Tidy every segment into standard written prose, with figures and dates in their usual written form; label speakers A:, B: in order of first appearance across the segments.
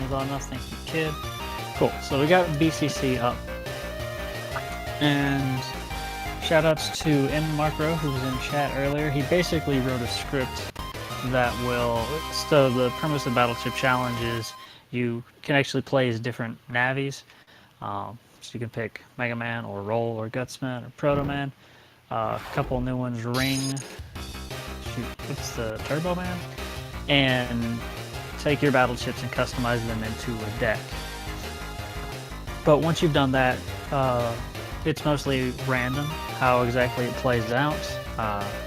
A: congratulations on us. Thank you, kid. Cool. So we got BCC up. And shoutouts to NMarkro, who was in chat earlier. He basically wrote a script that will... So the premise of Battleship Challenge is you can actually play as different navies. So you can pick Mega Man or Roll or Gutsman or Proto Man. A couple new ones, Ring. Shoot, what's the Turbo Man? And take your battleships and customize them into a deck. But once you've done that, it's mostly random how exactly it plays out.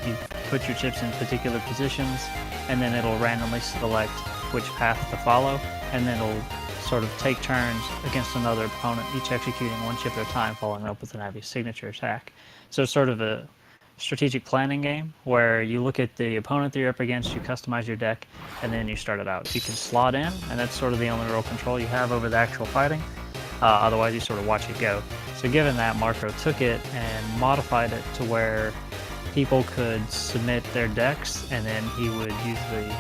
A: You put your chips in particular positions, and then it'll randomly select which path to follow, and then it'll sort of take turns against another opponent, each executing one chip at a time, following up with an Navy's signature attack. So it's sort of a strategic planning game where you look at the opponent that you're up against, you customize your deck, and then you start it out. You can slot in, and that's sort of the only real control you have over the actual fighting. Otherwise, you sort of watch it go. So given that, Markro took it and modified it to where people could submit their decks, and then he would use the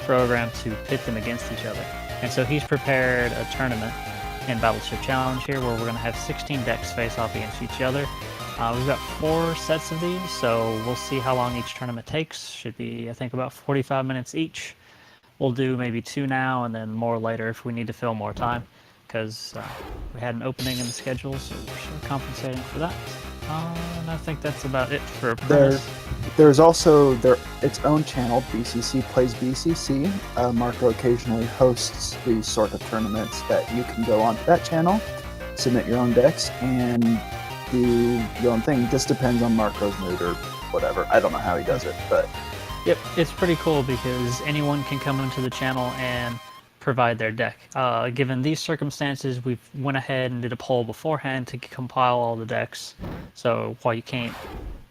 A: program to pit them against each other. And so he's prepared a tournament in Battleship Challenge here where we're going to have 16 decks face off against each other. We've got 4 sets of these, so we'll see how long each tournament takes. Should be, I think, about 45 minutes each. We'll do maybe 2 now and then more later if we need to fill more time, because we had an opening in the schedule, so we're sort of compensating for that. And I think that's about it for premise.
B: There's also its own channel, BCC Plays BCC. Markro occasionally hosts these sort of tournaments that you can go onto that channel, submit your own decks, and do your own thing. This depends on Markro's mood or whatever. I don't know how he does it, but...
A: Yep, it's pretty cool because anyone can come into the channel and provide their deck. Given these circumstances, we went ahead and did a poll beforehand to compile all the decks. So while you can't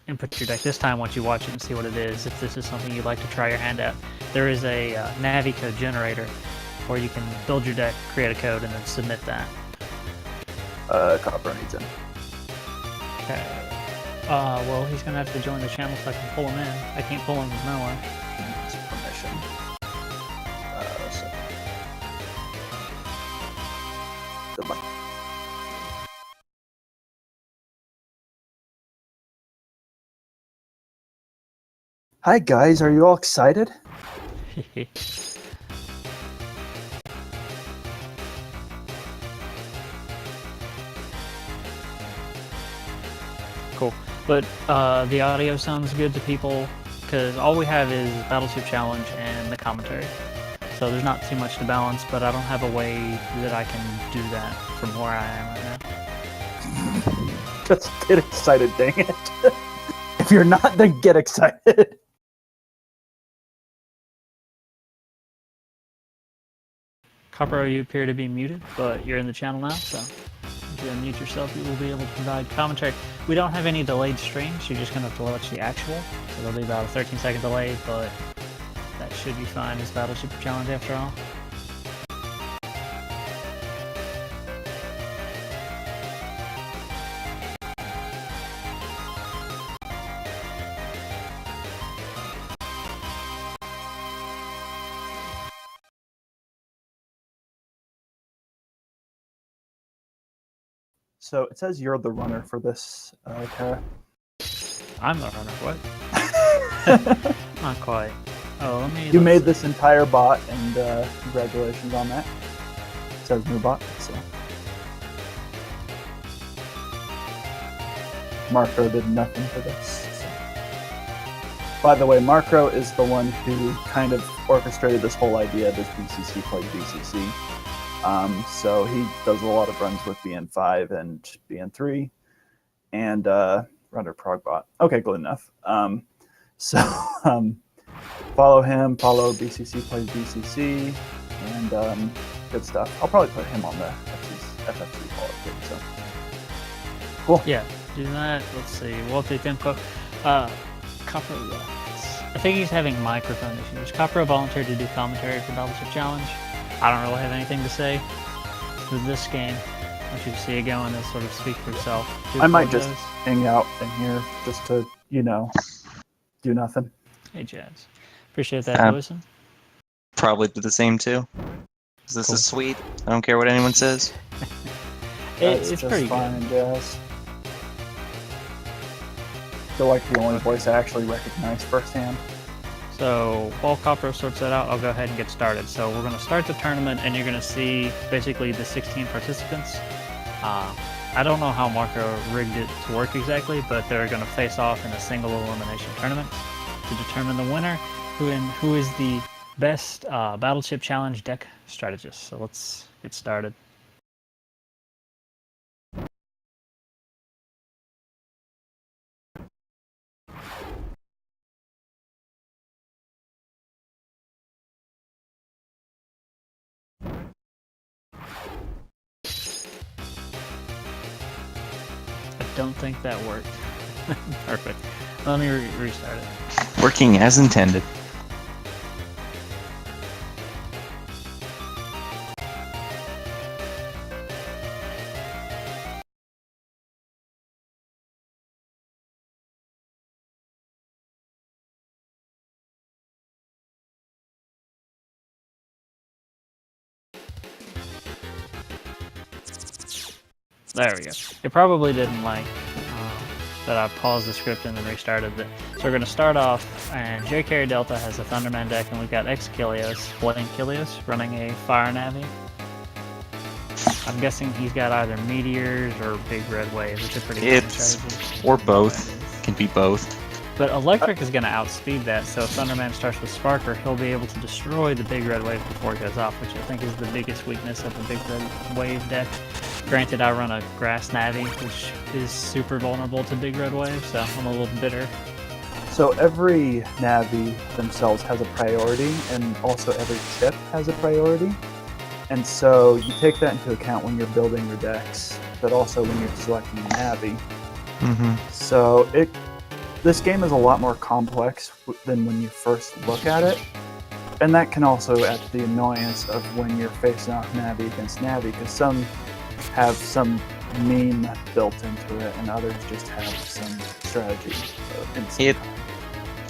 A: input your deck this time, once you watch it and see what it is, if this is something you'd like to try your hand at, there is a Navi code generator where you can build your deck, create a code, and then submit that.
B: Copper needs in.
A: Okay. Well, he's gonna have to join the channel so I can pull him in. I can't pull him with nowhere.
B: He needs permission. Good luck. Hi guys, are you all excited?
A: Cool. But the audio sounds good to people because all we have is Battleship Challenge and the commentary. So there's not too much to balance, but I don't have a way that I can do that from where I am right now.
B: Just get excited, dang it. If you're not, then get excited.
A: Copper, you appear to be muted, but you're in the channel now, so if you unmute yourself, you will be able to provide commentary. We don't have any delayed streams, you're just going to have to watch the actual, so there'll be about a 13-second delay, but that should be fine as Battleship Challenge after all.
B: So it says you're the runner for this, Kara.
A: I'm the runner, what? Not quite. Oh,
B: You made this entire bot, and congratulations on that. It says new bot, so. Markro did nothing for this. So. By the way, Markro is the one who kind of orchestrated this whole idea, this BCC Plays BCC. So he does a lot of runs with BN5 and BN3 and Runner Progbot. Okay, good enough. Follow him, follow BCC Plays BCC, and good stuff. I'll probably put him on the FFC follow too. So cool.
A: Yeah, do that. Let's see. We'll take info. Copper left. I think he's having microphone issues. Copper volunteered to do commentary for Battleship Challenge. I don't really have anything to say for this game. Once you see it going, it'll sort of speak for itself.
B: I might just hang out in here just to, do nothing.
A: Hey, Jazz. Appreciate that, Lewison.
C: Probably do the same too. 'Cause this
A: Cool.
C: is sweet. I don't care what anyone says.
B: That's
A: It's
B: just
A: pretty
B: fine,
A: good.
B: Jazz. I feel like the only voice I actually recognize firsthand.
A: So while Copro sorts that out, I'll go ahead and get started. So we're going to start the tournament, and you're going to see basically the 16 participants. I don't know how Marco rigged it to work exactly, but they're going to face off in a single elimination tournament to determine the winner, who is the best Battleship Challenge deck strategist. So let's get started. I don't think that worked. Perfect. Let me restart it.
C: Working as intended.
A: There we go. It probably didn't like that I paused the script and then restarted it. So we're going to start off, and J Carry Delta has a Thunderman deck, and we've got X Kilios, Blade Kilios, running a Fire Navi. I'm guessing he's got either Meteors or Big Red Waves, which are pretty common
C: It's
A: strategies.
C: or both. Can be both.
A: But Electric is going to outspeed that, so if Thunderman starts with Sparker, he'll be able to destroy the Big Red Wave before it goes off, which I think is the biggest weakness of the Big Red Wave deck. Granted, I run a Grass Navi, which is super vulnerable to Big Red Wave, so I'm a little bitter.
B: So every Navi themselves has a priority, and also every chip has a priority. And so you take that into account when you're building your decks, but also when you're selecting a Navi.
C: Mm-hmm.
B: So this game is a lot more complex than when you first look at it. And that can also add to the annoyance of when you're facing off Navi against Navi, because some have some meme built into it, and others just have some strategy.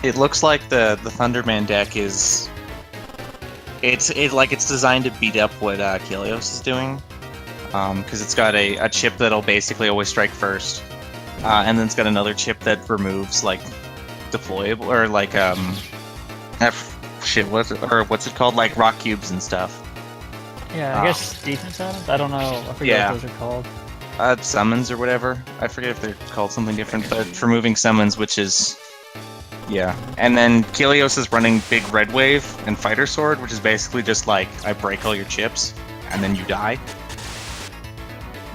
C: It looks like the Thunderman deck is it's designed to beat up what Kilios is doing, because it's got a chip that'll basically always strike first, and then it's got another chip that removes like deployable or like what's it called, like rock cubes and stuff.
A: Yeah, I guess defense items? I don't know. I forget what those are called.
C: Summons or whatever. I forget if they're called something different, but for moving summons, which is... Yeah. And then Kilios is running Big Red Wave and Fighter Sword, which is basically just like, I break all your chips, and then you die.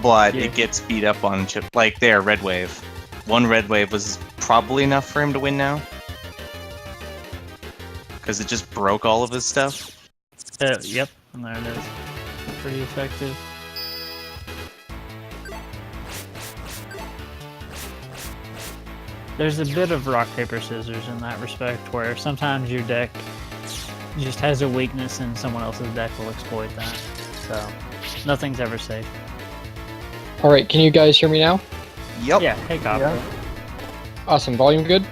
C: But it gets beat up on chip... Like, there, Red Wave. One Red Wave was probably enough for him to win now. Because it just broke all of his stuff.
A: Yep, and there it is. Pretty effective. There's a bit of rock, paper, scissors in that respect, where sometimes your deck just has a weakness and someone else's deck will exploit that. So, nothing's ever safe.
D: Alright, can you guys hear me now?
C: Yep.
A: Yeah, hey Copper.
B: Yeah.
D: Awesome, volume good?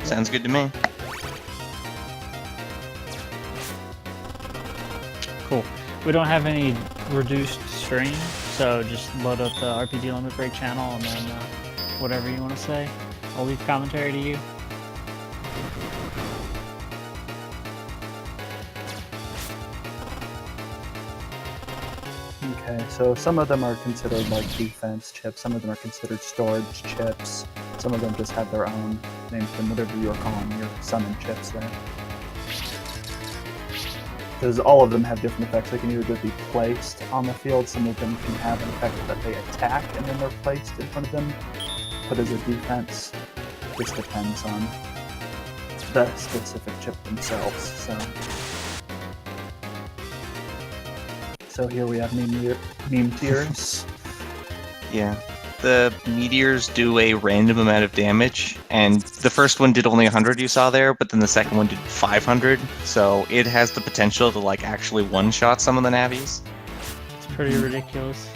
C: Sounds good to me.
A: Cool. We don't have any reduced stream, so just load up the RPG Limit Break channel and then whatever you want to say. I'll leave commentary to you.
B: Okay, so some of them are considered like defense chips, some of them are considered storage chips, some of them just have their own name for them, whatever you're calling your summon chips there. Because all of them have different effects. They can either just be placed on the field, some of them can have an effect that they attack and then they're placed in front of them, put as a defense. This depends on the specific chip themselves. So here we have meme tiers.
C: Yeah. The meteors do a random amount of damage, and the first one did only 100 you saw there, but then the second one did 500, so it has the potential to like actually one-shot some of the navies.
A: It's pretty ridiculous.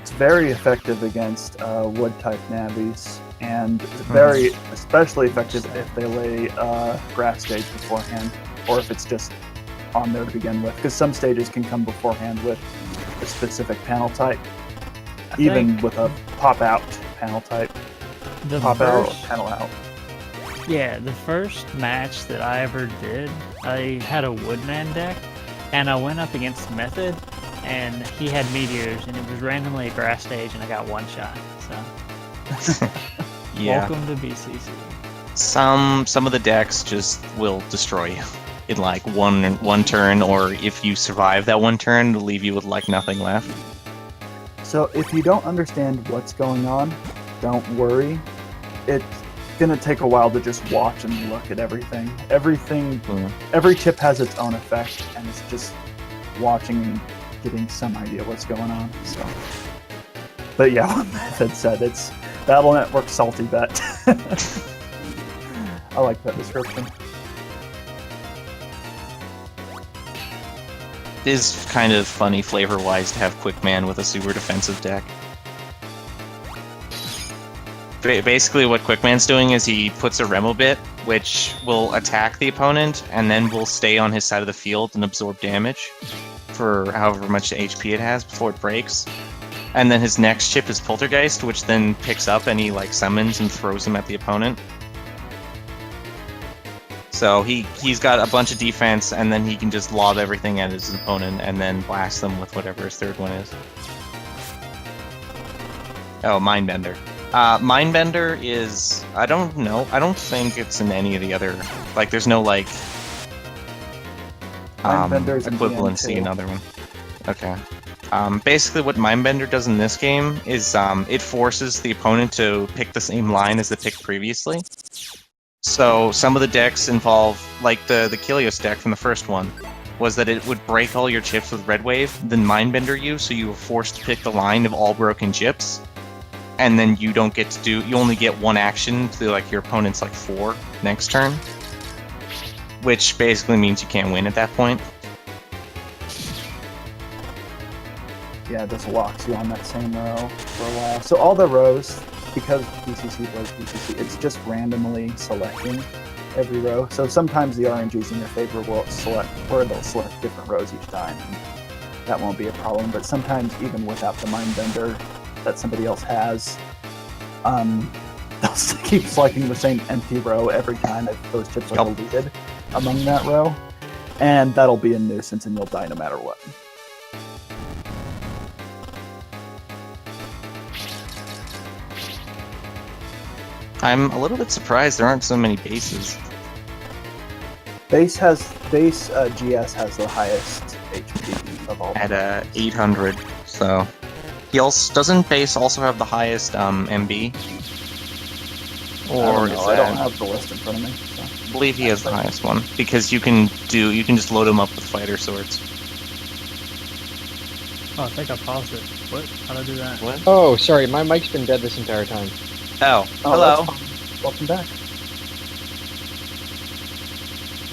B: It's very effective against wood-type navies, and very especially effective if they lay grass stage beforehand, or if it's just on there to begin with, because some stages can come beforehand with a specific panel type, even with a pop-out panel type.
A: The
B: Pop-out or
A: first,
B: panel out.
A: yeah, the first match that I ever did, I had a Woodman deck, and I went up against Method, and he had meteors, and it was randomly a grass stage, and I got one shot. So,
C: Yeah.
A: welcome to BCC.
C: Some of the decks just will destroy you in like one turn, or if you survive that one turn, it'll leave you with like nothing left.
B: So if you don't understand what's going on, don't worry. It's gonna take a while to just watch and look at everything. Every chip has its own effect, and it's just watching and getting some idea what's going on. So, but yeah, what Method said, it's Battle Network salty bet. I like that description.
C: It is kind of funny flavor-wise to have Quickman with a super defensive deck. Basically what Quickman's doing is he puts a Remo bit, which will attack the opponent, and then will stay on his side of the field and absorb damage for however much HP it has before it breaks. And then his next chip is Poltergeist, which then picks up and he like summons and throws him at the opponent. So he's got a bunch of defense, and then he can just lob everything at his opponent and then blast them with whatever his third one is. Oh, Mindbender. Mindbender is... I don't know. I don't think it's in any of the other... Like, there's no, like...
B: Mindbender's in
C: equivalency in
B: BN2.
C: other one. Okay. Basically what Mindbender does in this game is it forces the opponent to pick the same line as they picked previously. So some of the decks involve, like the Kilios deck from the first one, was that it would break all your chips with Red Wave, then Mindbender you, so you were forced to pick the line of all broken chips, and then you don't get to do, you only get one action to like your opponent's like 4 next turn, which basically means you can't win at that point.
B: Yeah, it just locks you on that same row for a while. So all the rows, because BCC plays BCC, it's just randomly selecting every row. So sometimes the RNGs in your favor will select, or they'll select different rows each time, and that won't be a problem. But sometimes even without the Mindbender that somebody else has, they'll keep selecting the same empty row every time if those chips are deleted among that row, and that'll be a nuisance, and you'll die no matter what.
C: I'm a little bit surprised there aren't so many bases.
B: Base GS has the highest HP of all.
C: At 800, so... He also, doesn't base also have the highest MB? Or
B: I don't have the list in front of me. So.
C: I believe he has the highest one, because you can just load him up with fighter swords.
A: Oh, I think I paused it. What? How did I do that?
C: What?
D: Oh, sorry, my mic's been dead this entire time.
C: Oh,
B: Oh,
C: hello.
B: that's fine. Welcome back.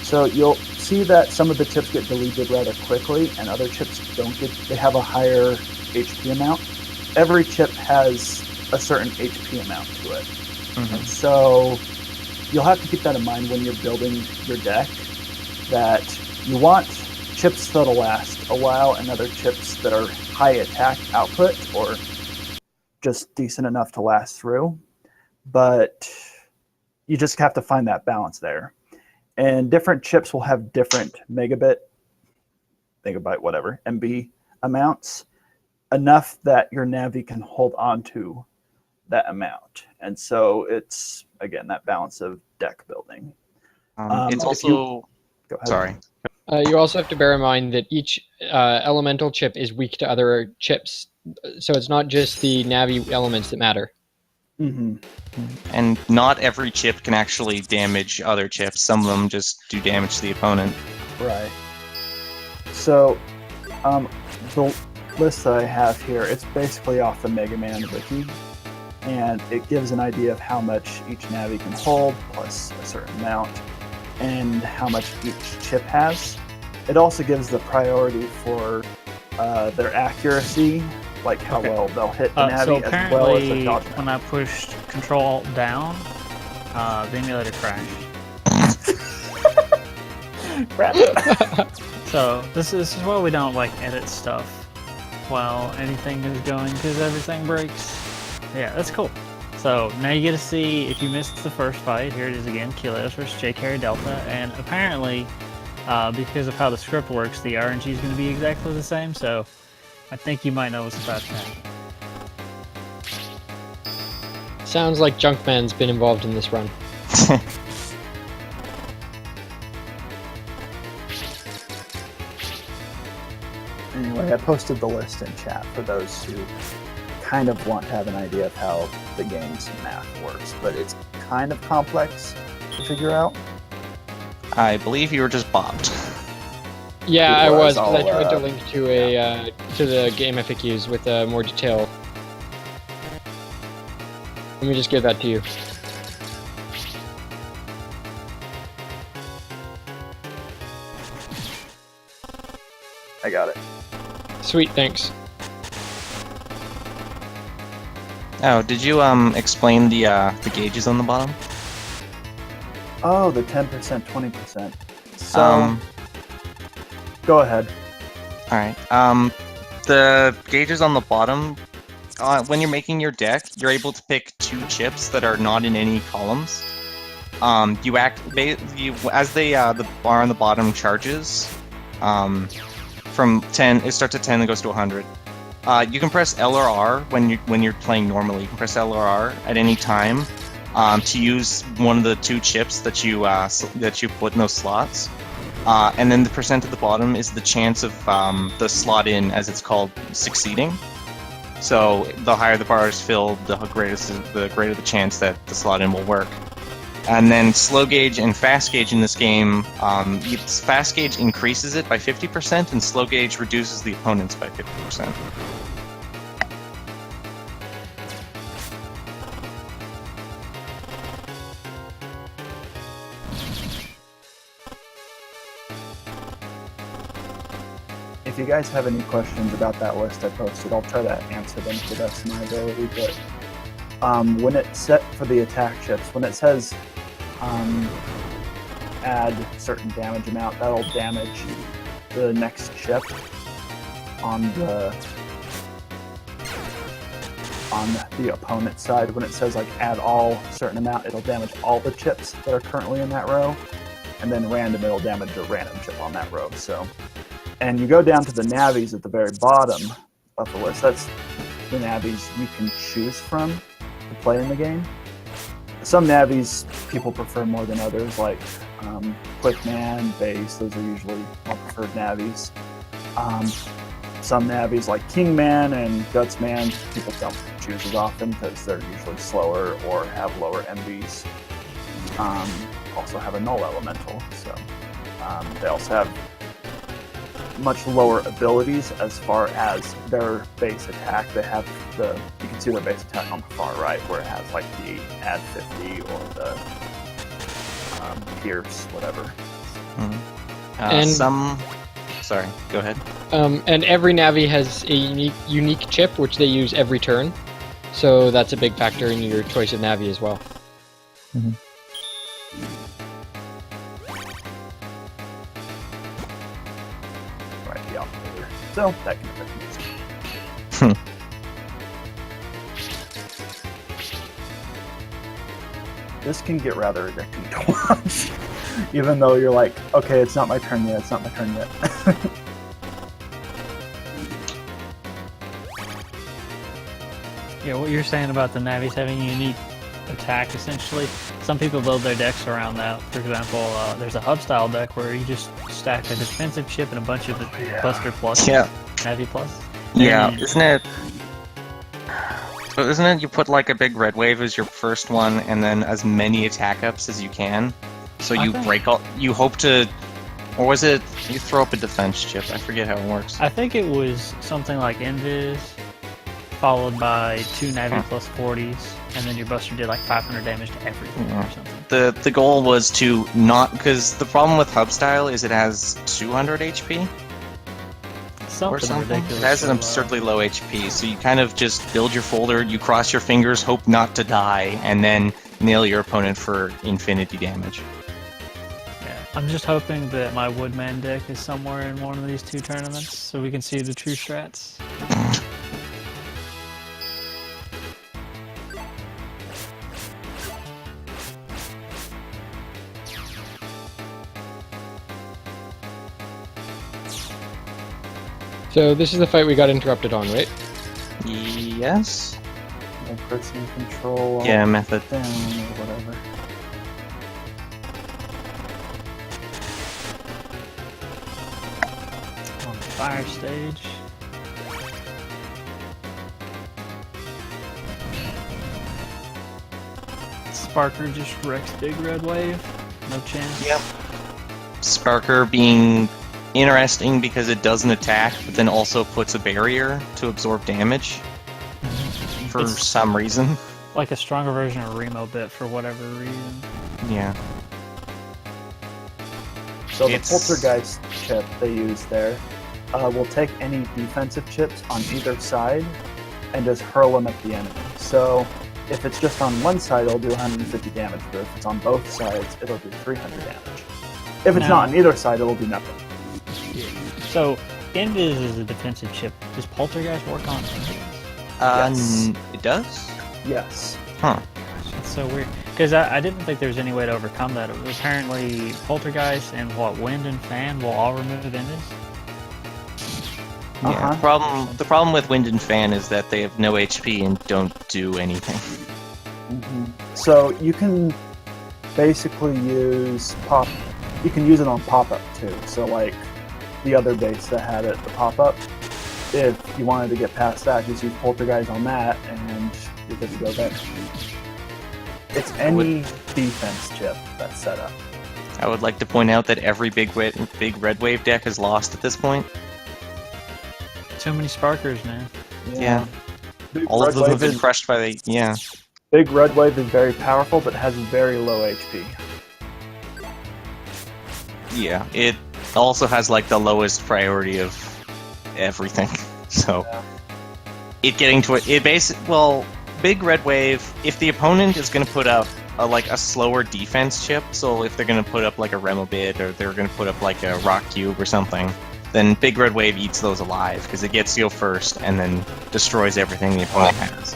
B: So you'll see that some of the chips get deleted rather quickly, and other chips don't get. They have a higher HP amount. Every chip has a certain HP amount to it, and so you'll have to keep that in mind when you're building your deck. That you want chips that'll last a while, and other chips that are high attack output or just decent enough to last through. But you just have to find that balance there. And different chips will have different megabyte, whatever, MB amounts, enough that your Navi can hold on to that amount. And so it's, again, that balance of deck building.
C: It's also...
B: Go ahead.
C: Sorry.
D: You also have to bear in mind that each elemental chip is weak to other chips. So it's not just the Navi elements that matter.
B: Mm-hmm.
C: And not every chip can actually damage other chips. Some of them just do damage to the opponent.
B: Right. So the list that I have here, it's basically off the Mega Man wiki, and it gives an idea of how much each Navi can hold, plus a certain amount, and how much each chip has. It also gives the priority for their accuracy, like how well they'll hit the Navi,
A: So
B: as well as the
A: apparently,
B: dodge.
A: when I pushed Control-Alt down, the emulator crashed.
B: Crap.
A: So this is why we don't like edit stuff while anything is going, because everything breaks. Yeah, that's cool. So now you get to see, if you missed the first fight, here it is again, Kilios versus J Carry Delta, and apparently, because of how the script works, the RNG is going to be exactly the same, so I think you might know what's about to happen.
D: Sounds like Junkman's been involved in this run.
B: Anyway, I posted the list in chat for those who kind of want to have an idea of how the game's math works, but it's kind of complex to figure out.
C: I believe you were just bombed.
D: Yeah, I was, because I
B: I'll,
D: tried to link to a to the game FAQs with more detail. Let me just give that to you.
B: I got it.
D: Sweet, thanks.
C: Oh, did you explain the gauges on the bottom?
B: Oh, the 10%, 20%. So, go ahead.
C: All right. The gauges on the bottom. When you're making your deck, you're able to pick 2 chips that are not in any columns. As the bar on the bottom charges, from 10, it starts at 10 and goes to 100. You can press L or R when you're playing normally. You can press L or R at any time to use one of the 2 chips that you put in those slots. And then the percent at the bottom is the chance of the slot in, as it's called, succeeding. So the higher the bar is filled, the greater the chance that the slot in will work. And then slow gauge and fast gauge in this game, fast gauge increases it by 50%, and slow gauge reduces the opponents by 50%.
B: If you guys have any questions about that list I posted, I'll try to answer them to the best of my ability. But when it's set for the attack chips, when it says add certain damage amount, that'll damage the next chip on the opponent's side. When it says like add all certain amount, it'll damage all the chips that are currently in that row, and then random, it'll damage a random chip on that row. So. And you go down to the navies at the very bottom of the list. That's the navies you can choose from to play in the game. Some navies people prefer more than others, like Quickman, Base. Those are usually more preferred navies. Some navies like Kingman and Gutsman, people don't choose as often because they're usually slower or have lower MVs. Also have a null elemental, so they also have much lower abilities as far as their base attack. They have you can see their base attack on the far right, where it has like the add 50 or the pierce, whatever.
C: Sorry, go ahead.
D: And every Navi has a unique chip, which they use every turn. So that's a big factor in your choice of Navi as well.
B: Mm-hmm. So that can affect music. This can get rather addicting to watch, even though you're like, okay, it's not my turn yet, it's not my turn yet.
A: Yeah, what you're saying about the Navis having a unique attack, essentially, some people build their decks around that. For example, there's a hub style deck where you just stack a defensive chip and a bunch of Buster Plus, Navi Plus.
C: Yeah, isn't it? So isn't it you put like a big red wave as your first one, and then as many attack ups as you can? So you you hope to, or was it you throw up a defense chip? I forget how it works.
A: I think it was something like Invis, followed by 2 Navi plus 40s, and then your Buster did like 500 damage to everything or something.
C: The goal was to not, because the problem with hub style is it has 200 HP. Or something. It has an absurdly low HP, so you kind of just build your folder, you cross your fingers, hope not to die, and then nail your opponent for infinity damage.
A: I'm just hoping that my Woodman deck is somewhere in one of these two tournaments so we can see the true strats.
D: So this is the fight we got interrupted on, right?
C: Yes.
B: No person control.
C: Yeah, method.
B: Down or whatever.
A: On the fire stage. Sparker just wrecks Big Red Wave. No chance.
C: Yep. Sparker being interesting because it doesn't attack, but then also puts a barrier to absorb damage for
A: It's-
C: some reason.
A: Like a stronger version of Remo Bit for whatever reason.
C: Yeah.
B: So the
C: It's-
B: Poltergeist chip they use there will take any defensive chips on either side and just hurl them at the enemy. So if it's just on one side, it'll do 150 damage, but if it's on both sides, it'll do 300 damage. If it's
A: Now-
B: not on either side, it'll do nothing.
A: So, Invis is a defensive chip. Does Poltergeist work on Invis?
B: Yes.
C: It does?
B: Yes.
C: Huh.
A: That's so weird. Because I didn't think there was any way to overcome that. Apparently, Poltergeist and Wind and Fan will all remove Invis.
C: Yeah.
B: Uh-huh.
C: The problem with Wind and Fan is that they have no HP and don't do anything.
B: So you can basically use pop. You can use it on pop-up too. So like the other base that had it, the pop-up. If you wanted to get past that, just use Poltergeist on that, and you're good to go there. It's any defense chip that's set up.
C: I would like to point out that every big red wave deck is lost at this point.
A: Too many Sparkers, man.
C: Yeah.
B: Big
C: All of
B: Red
C: them have
B: Wave
C: been
B: is-
C: crushed by the... Yeah.
B: Big Red Wave is very powerful, but has very low HP.
C: Yeah. It also has like the lowest priority of everything. So
B: Yeah.
C: it getting to it well, big red wave, if the opponent is going to put up a slower defense chip, so if they're going to put up like a Remobid or they're going to put up like a Rock Cube or something, then big red wave eats those alive because it gets to go first and then destroys everything the opponent has.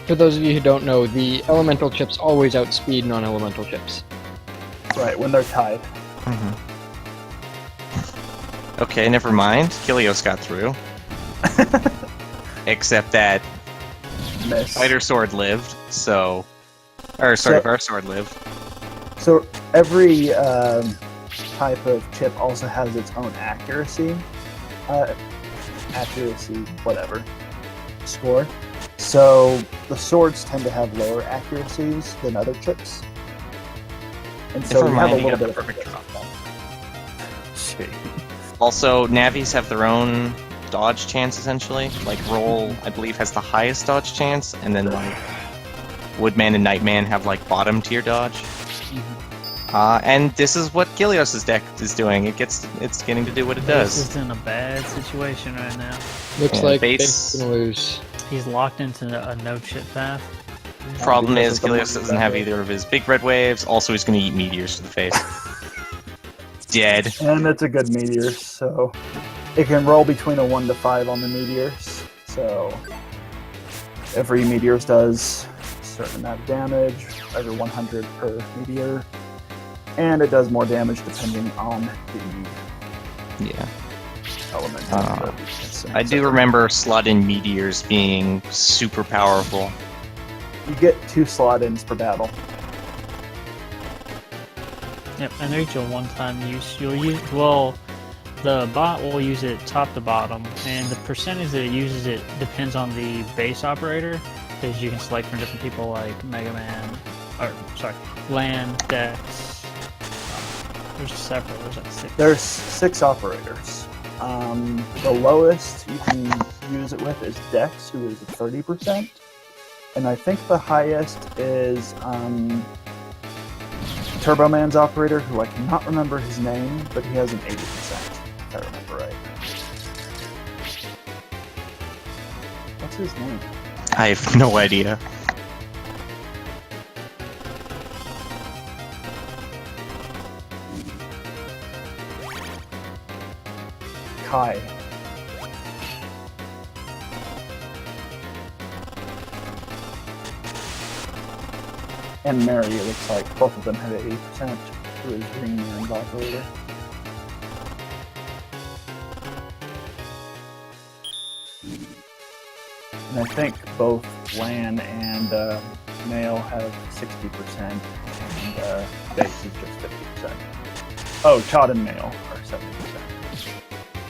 D: For those of you who don't know, the elemental chips always outspeed non-elemental chips.
B: Right, when they're tied.
C: Okay, never mind. Kilios got through. Except that
B: Miss.
C: Spider Sword lived, so... Or, sorry,
B: So-
C: Our Sword lived.
B: So every type of chip also has its own accuracy, whatever, score. So the swords tend to have lower accuracies than other chips, and so
C: Never
B: we have
C: mind,
B: a
C: you
B: little
C: got
B: bit
C: the
B: of
C: perfect
B: a
C: drop.
B: Shit.
C: Also, Navis have their own dodge chance, essentially. Like, Roll, I believe, has the highest dodge chance, and then, like, Woodman and Nightman have, like, bottom tier dodge. And this is what Kilios' deck is doing. It's getting to do what it
A: This
C: does.
A: is in a bad situation right now.
D: Looks
C: Yeah,
D: like
C: base-
D: they're gonna lose.
A: He's locked into a no-chip path.
C: Problem
B: because
C: is,
B: of the
C: Kilios doesn't have either of his big red waves. Also, he's going to eat meteors to the face. Dead.
B: And it's a good meteor, so it can roll between a 1 to 5 on the meteors. So every meteors does a certain amount of damage, every 100 per meteor, and it does more damage depending on the
C: Yeah.
B: element.
C: I do remember slot-in meteors being super powerful.
B: You get 2 slot-ins per battle.
A: Yep, and they're each a one-time use. You'll use the bot will use it top to bottom, and the percentage that it uses it depends on the base operator, because you can select from different people like Mega Man, or sorry, Land, Dex. There's several. There's like 6.
B: There's 6 operators. The lowest you can use it with is Dex, who is 30%. And I think the highest is Turbo Man's operator, who I cannot remember his name, but he has an 80%, if I remember right. What's his name?
C: I have no idea.
B: Kai. And Mary, it looks like both of them had 80%, who is green and operator. And I think both Lan and Male have 60%, and Base is just 50%. Oh, Chod and Male are 70%.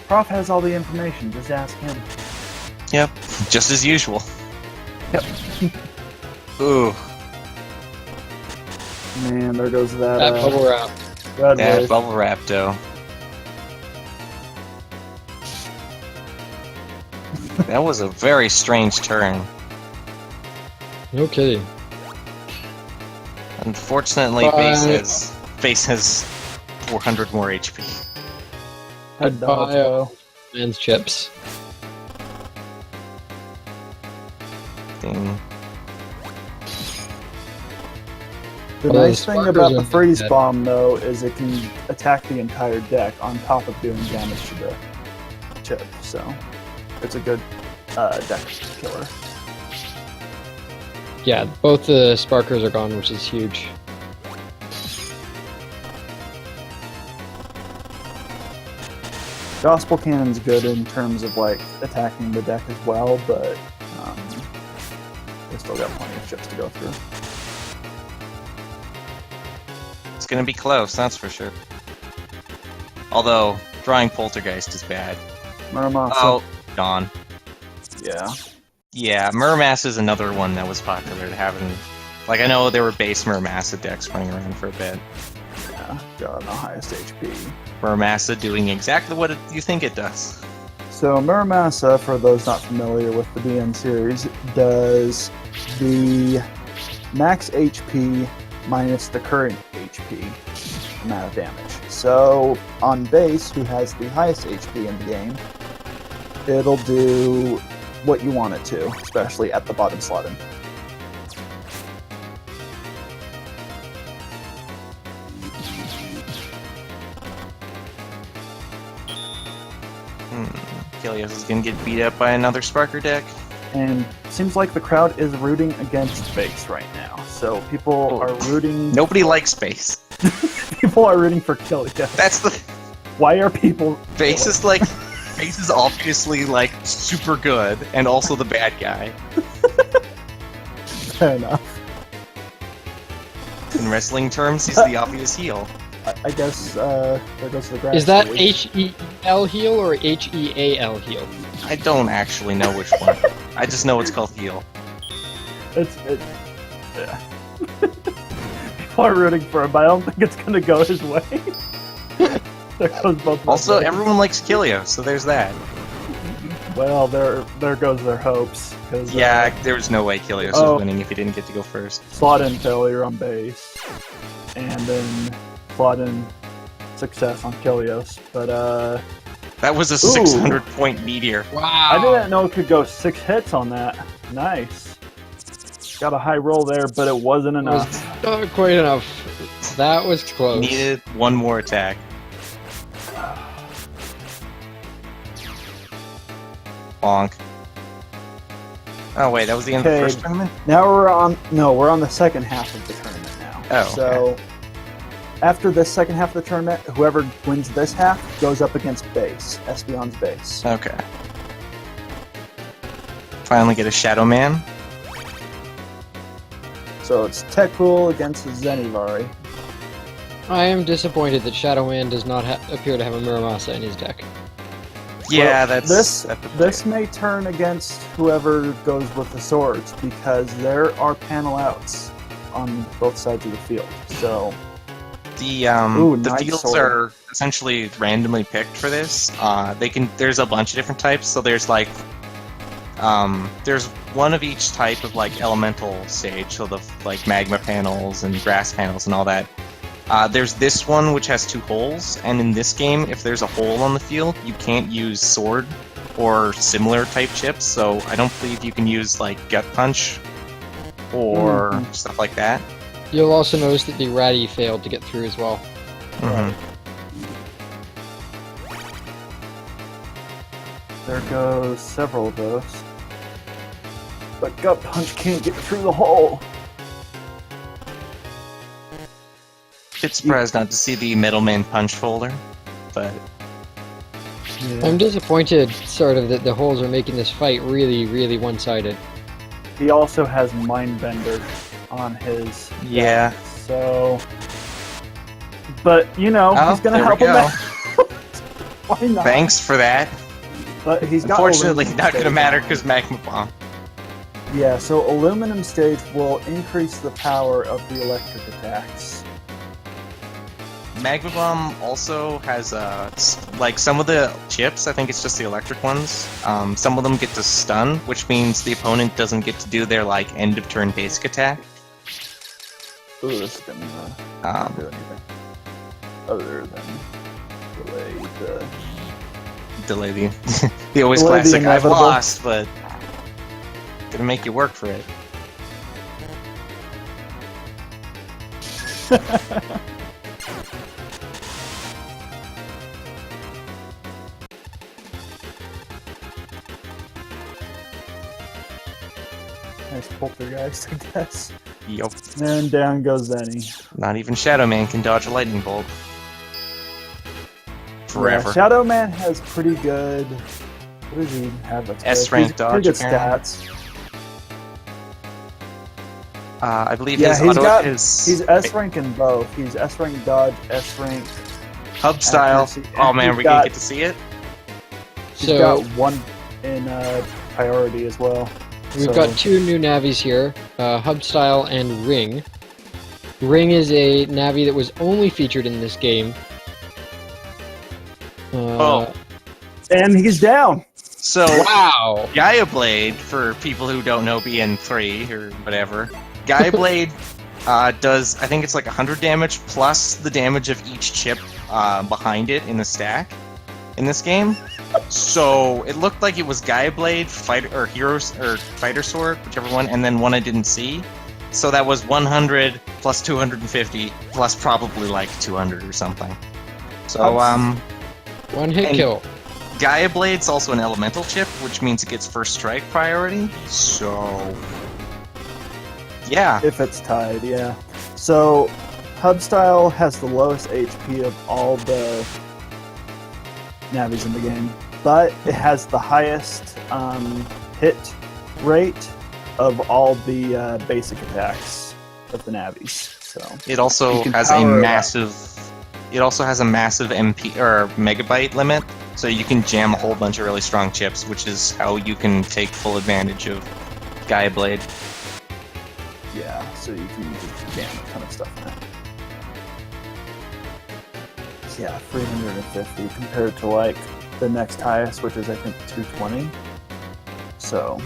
B: Prof has all the information, just ask him.
C: Yep, just as usual.
B: Yep.
C: Ooh,
B: Man, there goes that,
D: That bubble wrap.
B: red
C: that
B: wave.
C: bubble wrap though. That was a very strange turn.
D: No kidding.
C: Unfortunately, Base has 400 more HP.
B: Head dodge, though.
D: Man's chips.
C: Thing.
B: The
D: Although
B: nice
D: the
B: thing
D: sparkers
B: about the
D: are
B: freeze
D: dead.
B: bomb, though, is it can attack the entire deck on top of doing damage to the chip. So it's a good deck killer.
D: Yeah, both the sparkers are gone, which is huge.
B: Gospel Cannon's good in terms of like attacking the deck as well, but they still got plenty of chips to go through.
C: It's gonna be close, that's for sure. Although, drawing Poltergeist is bad.
B: Muramasa,
C: Oh, gone.
B: yeah.
C: Yeah, Murmass is another one that was popular to have in... Like, I know there were base Murmassa decks running around for a bit.
B: Yeah, got the highest HP.
C: Murmassa doing exactly what you think it does.
B: So Muramasa, for those not familiar with the BN series, does the max HP minus the current HP amount of damage. So on base, who has the highest HP in the game, it'll do what you want it to, especially at the bottom slotting.
C: Kilios is gonna get beat up by another Sparker deck.
B: And seems like the crowd is rooting against base right now. So people are rooting.
C: Nobody likes base.
B: People are rooting for Kilios.
C: That's the...
B: Why are people?
C: Base is like... Base is obviously, like, super good, and also the bad guy.
B: Fair enough.
C: In wrestling terms, he's the obvious heel.
B: I guess there goes the grass.
D: Is that
B: series.
D: H-E-L heal or H-E-A-L heal?
C: I don't actually know which one. I just know it's called heel.
B: Yeah. People are rooting for him, but I don't think it's gonna go his way. There goes both.
C: Also,
B: ways.
C: everyone likes Kilio, so there's that.
B: Well, there goes their hopes. 'Cause,
C: Yeah, there was no way Kilios
B: Oh.
C: was winning if he didn't get to go first.
B: slot in failure on base, and then slot in success on Kilios. But
C: That was a
B: Ooh.
C: 600-point meteor.
D: Wow.
B: I didn't know it could go 6 hits on that. Nice. Got a high roll there, but it wasn't
D: That was
B: enough.
D: not quite enough. That was close.
C: Needed one more attack. Bonk. Oh wait, that was the end of the
B: Okay.
C: first tournament?
B: Now we're on the second half of the tournament now.
C: Oh, okay.
B: So after this second half of the tournament, whoever wins this half goes up against base, Espeon's base.
C: Okay. Finally get a Shadow Man.
B: So it's Tekpool against Zenivari.
D: I am disappointed that Shadow Man does not appear to have a Muramasa in his deck.
C: Yeah,
B: Well,
C: that's
B: this may turn against whoever goes with the swords because there are panel outs on both sides of the field. So
C: the
B: nice
C: fields
B: sword.
C: are essentially randomly picked for this. There's a bunch of different types. So there's like there's one of each type of like elemental stage. So the like magma panels and grass panels and all that. There's this one which has 2 holes, and in this game, if there's a hole on the field, you can't use sword or similar type chips. So I don't believe you can use like gut punch or stuff like that.
D: You'll also notice that the Ratty failed to get through as well.
C: Mhm.
B: There goes several of those. But Gut Punch can't get through the hole.
C: Bit surprised not to see the Middleman punch folder, but
B: Yeah.
D: I'm disappointed, sort of, that the holes are making this fight really, really one-sided.
B: He also has Mindbender on his
C: yeah.
B: deck, so... But, you know,
C: Oh,
B: he's gonna
C: there we
B: help him
C: go.
B: out. Why not?
C: Thanks for that.
B: But he's got
C: Unfortunately,
B: aluminum
C: not gonna
B: stage
C: matter
B: on.
C: because Magma Bomb.
B: Yeah, so aluminum stage will increase the power of the electric attacks.
C: Magma Bomb also has like some of the chips. I think it's just the electric ones. Some of them get to stun, which means the opponent doesn't get to do their like end of turn basic attack.
B: Ooh, this is gonna not do
C: Um,
B: anything. Other than delay the...
C: delay the always
B: Delay the
C: classic. I've
B: inevitable.
C: lost, but gonna make you work for it.
B: Nice poltergeist, I guess.
C: Yup.
B: And down goes Zenny.
C: Not even Shadow Man can dodge a lightning bolt. Forever.
B: Yeah, Shadow Man has pretty good... What does he have? That's good?
C: S-rank
B: He's
C: dodge,
B: Pretty good
C: apparently.
B: stats.
C: I believe
B: Yeah,
C: his
B: he's
C: auto
B: got-
C: is
B: He's S-rank in both. He's S-rank dodge, S-rank...
C: hub style.
B: accuracy,
C: Oh
B: and
C: man,
B: he's
C: we gonna
B: got-
C: get to see it.
B: He's
D: So
B: got one in priority as well.
D: we've
B: So-
D: got two new navis here, Hub Style and Ring. Ring is a navi that was only featured in this game.
C: Oh.
B: And he's down!
C: So
D: Wow!
C: Gaia Blade, for people who don't know BN3 or whatever, Gaia Blade does, I think it's like 100 damage plus the damage of each chip behind it in the stack in this game. So it looked like it was Gaia Blade, Heroes or Fighter Sword, whichever one, and then one I didn't see. So that was 100 plus 250 plus probably like 200 or something. So
D: One hit
C: and-
D: kill.
C: Gaia Blade's also an elemental chip, which means it gets first strike priority. So yeah.
B: If it's tied, yeah. So, Hub Style has the lowest HP of all the navis in the game, but it has the highest hit rate of all the basic attacks of the navis. So
C: It also
B: You can
C: has a
B: power it up.
C: massive. It also has a massive MP or megabyte limit, so you can jam a whole bunch of really strong chips, which is how you can take full advantage of Gaia Blade.
B: yeah, so you can just jam a ton of stuff in it. Yeah, 350 compared to like the next highest, which is I think 220. So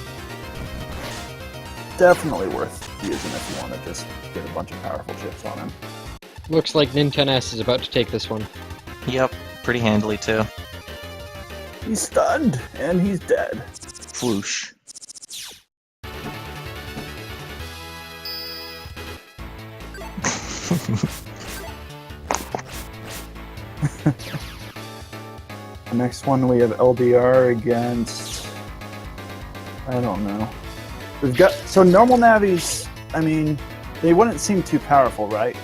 B: definitely worth using if you want to just get a bunch of powerful chips on him.
D: Looks like Nintendo is about to take this one.
C: Yep, pretty handily too.
B: He's stunned and he's dead.
C: Floosh.
B: The next one we have LDR against. I don't know. We've got so normal navis. I mean, they wouldn't seem too powerful, right?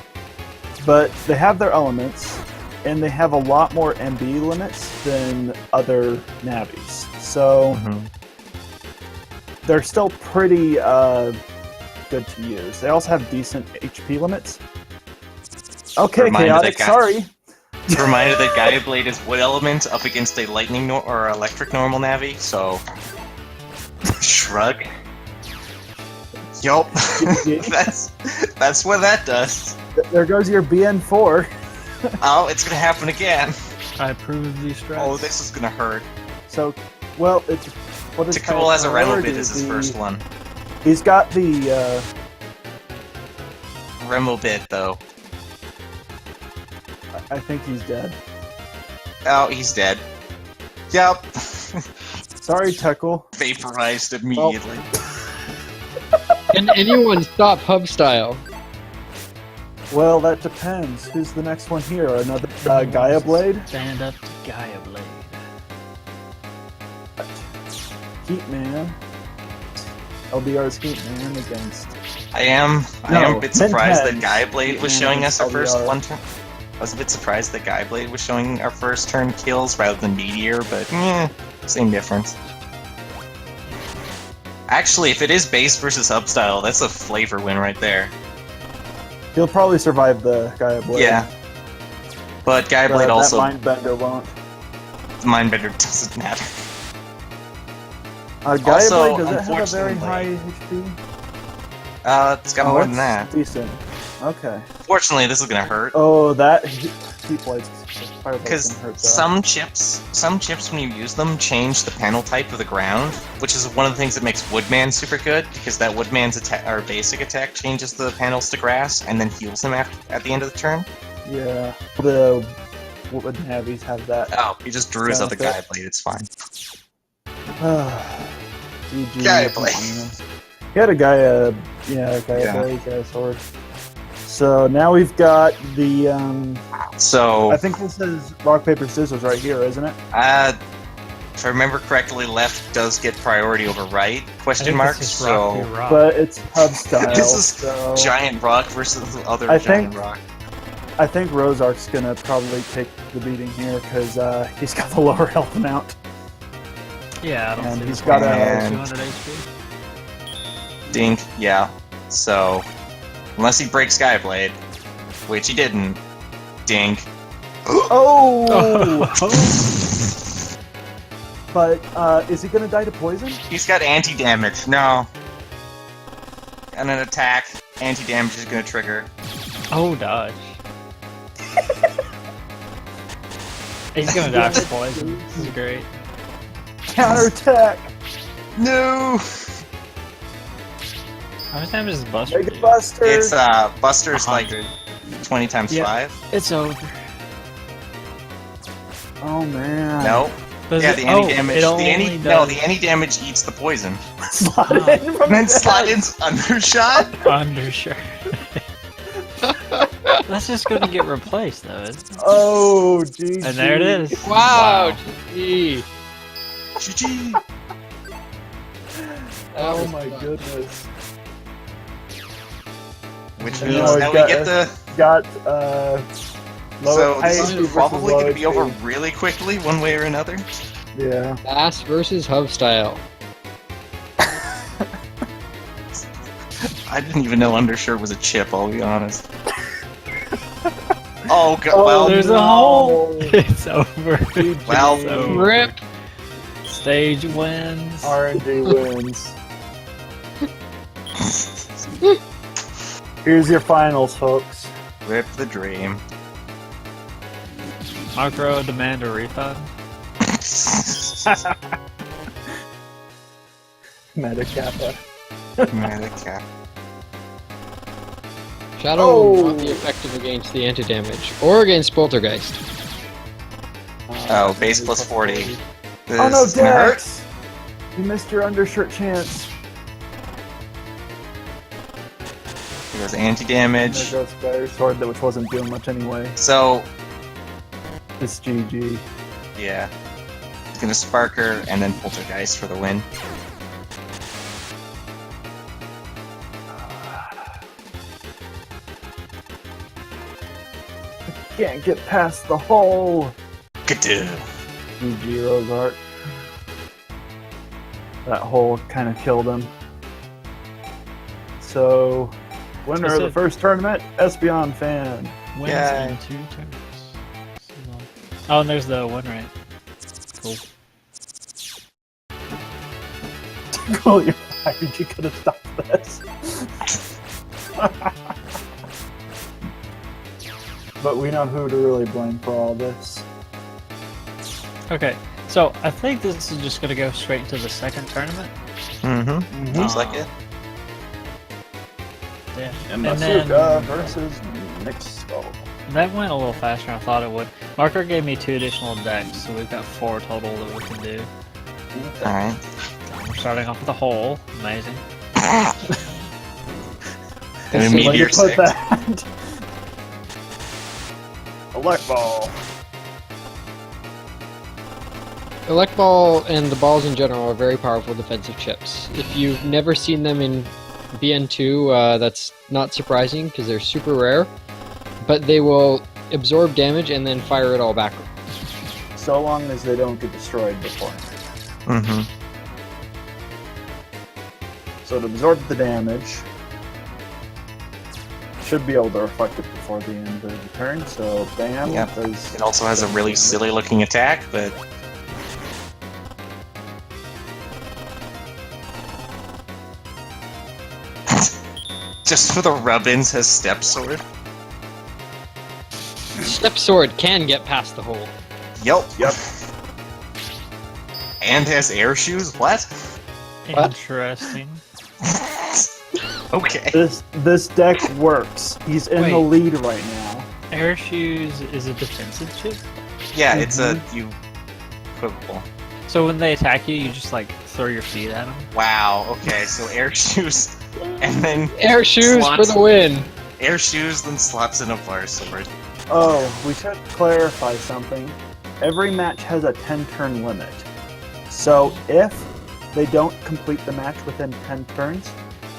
B: But they have their elements, and they have a lot more MB limits than other navis. So they're still pretty good to use. They also have decent HP limits. Okay,
C: Reminder
B: chaotic.
C: that guy-
B: Sorry.
C: Reminder that Gaia Blade is wood element up against a lightning or electric normal navi, so shrug. Yup. that's what that does.
B: There goes your BN4.
C: Oh, it's gonna happen again.
A: I approve of these strats.
C: Oh, this is gonna hurt.
B: So, well, it's what is
C: Takul has a Remo
B: priority?
C: bit as his first one.
B: He's got the.
C: Remo bit though.
B: I think he's dead.
C: Oh, he's dead. Yep.
B: Sorry, Tekul.
C: Vaporized immediately.
D: Can anyone stop Hub Style?
B: Well, that depends. Who's the next one here? Another Gaia Blade?
A: Stand up to Gaia Blade.
B: Heat Man. LDR's Heat Man against.
C: I am a bit surprised that Guyblade was showing us our
B: LDR.
C: first one turn. I was a bit surprised that Guyblade was showing our first turn kills rather than Meteor, but same difference. Actually, if it is base versus Hubstyle, that's a flavor win right there.
B: He'll probably survive the Guyblade.
C: Yeah. But Guyblade also,
B: That Mindbender won't.
C: the Mindbender doesn't matter.
B: Guyblade,
C: Also,
B: does it have a very
C: unfortunately-
B: high HP?
C: It's got more than
B: that's
C: that.
B: Decent. Okay.
C: Fortunately, this is gonna hurt.
B: Oh, that Heat Blade's
C: Because
B: gonna hurt.
C: some chips when you use them change the panel type of the ground, which is one of the things that makes Woodman super good, because that Woodman's attack or basic attack changes the panels to grass and then heals him at the end of the turn.
B: Yeah. The Wood Navies have that.
C: Oh, he just drew his other
B: Benefit.
C: Guyblade, it's fine.
B: GG.
C: Guyblade.
B: He had a Gaia, Gaia sword. So now we've got the,
C: So,
B: I think this is rock, paper, scissors right here, isn't it?
C: if I remember correctly, left does get priority over right,
A: I
C: question
A: think
C: mark,
A: this is rock,
C: so
A: paper, rock.
B: But it's hub style.
C: This is
B: so
C: Giant Rock versus the other
B: I
C: Giant
B: think-
C: Rock.
B: I think Rosark's gonna probably take the beating here because he's got the lower health amount.
A: Yeah, I don't
B: And
A: see
B: he's
A: this
B: got
A: one.
C: a-
A: 200 HP.
C: Dink, yeah. So, unless he breaks Skyblade, which he didn't, dink.
B: Oh!
A: Oh.
B: But is he gonna die to poison?
C: He's got anti-damage, no. And an attack, anti-damage is gonna trigger.
A: Oh, dodge. He's gonna die for poison. This is great.
B: Counterattack!
C: No!
A: How much damage is Buster?
B: Mega
A: do?
B: Buster!
C: It's, Buster's like
A: 100.
C: 20 times
A: Yeah.
C: 5.
A: It's over.
B: Oh man.
C: No.
A: Does
C: Yeah,
A: it-
C: the
A: oh,
C: anti-damage,
A: it
C: the
A: only
C: no,
A: does
C: the anti-damage eats the poison.
B: Slide
A: Oh.
B: in from
C: And then
B: the
C: slide
B: back.
C: in's undershot?
A: undershirt. That's just gonna get replaced though. Isn't it?
B: Oh, geez.
A: And there it is.
D: Wow, GG.
C: GG.
B: Oh my goodness.
C: Which
B: And
C: means
B: now
C: now
B: we've
C: we get the...
B: Got low
C: So
B: high
C: this
B: HP
C: is
B: versus
C: probably
B: low
C: going to be
B: HP.
C: over really quickly, one way or another.
B: Yeah.
D: Bass versus Hub style.
C: I didn't even know undershirt was a chip, I'll be honest. Oh, God,
B: Oh,
C: well,
A: there's a
B: no.
A: hole. It's over.
C: Well,
A: It's over.
D: Rip.
A: Stage wins.
B: R&D wins. Here's your finals, folks.
C: rip the dream.
A: Macro demand a refund.
B: Metacappa.
C: Medica.
D: Shadow
B: Oh.
D: will not be effective against the anti-damage or against Poltergeist.
C: Oh, base plus 40. This
B: Oh no,
C: is gonna hurt.
B: Dex! You missed your undershirt chance.
C: There's
B: There
C: anti-damage.
B: goes Fire Sword, which wasn't doing much anyway.
C: So,
B: It's GG.
C: yeah. He's gonna Sparker and then Poltergeist for the win.
B: Can't get past the hole.
C: Gadoo.
B: GG Rosart. That hole kind of killed him. So, winner
A: That's
B: of the
A: it.
B: first tournament, Espeon fan.
A: Wins
C: Yay.
A: in 2 turns. Oh, and there's the win rate. Cool.
B: Cool, you're fired. You could have stopped this. But we know who to really blame for all this.
A: Okay, so I think this is just gonna go straight into the second tournament.
C: Mm-hmm. Looks like it.
A: Yeah.
B: And
A: And
B: Masuka
A: then
B: versus Nick Skull.
A: that went a little faster than I thought it would. Marker gave me 2 additional decks, so we've got 4 total that we can do.
C: Alright.
A: We're starting off with a hole. Amazing.
C: And a
B: So where you
C: Meteor
B: put
C: 6.
B: that? Elect ball.
D: Elect Ball and the balls in general are very powerful defensive chips. If you've never seen them in BN2, that's not surprising because they're super rare, but they will absorb damage and then fire it all back.
B: So long as they don't get destroyed before.
C: Mm-hmm.
B: So it absorbs the damage. Should be able to reflect it before the end of the turn, so bam.
C: Yep.
B: Does
C: It also has a really silly looking attack, but just for the rub-ins has Step Sword.
D: Step Sword can get past the hole.
C: Yep.
B: Yep.
C: And has air shoes? What?
A: Interesting.
C: Okay.
B: This deck works. He's in the
A: Wait.
B: lead right now.
A: Air shoes is a defensive chip?
C: Yeah, it's a equivocal.
A: So when they attack you, you just like throw your feet at them?
C: Wow. Okay, so air shoes, and then
D: Air shoes for
C: slots-
D: the win!
C: Air shoes, then slots in a bar sword.
B: Oh, we should clarify something. Every match has a 10-turn limit. So if they don't complete the match within 10 turns,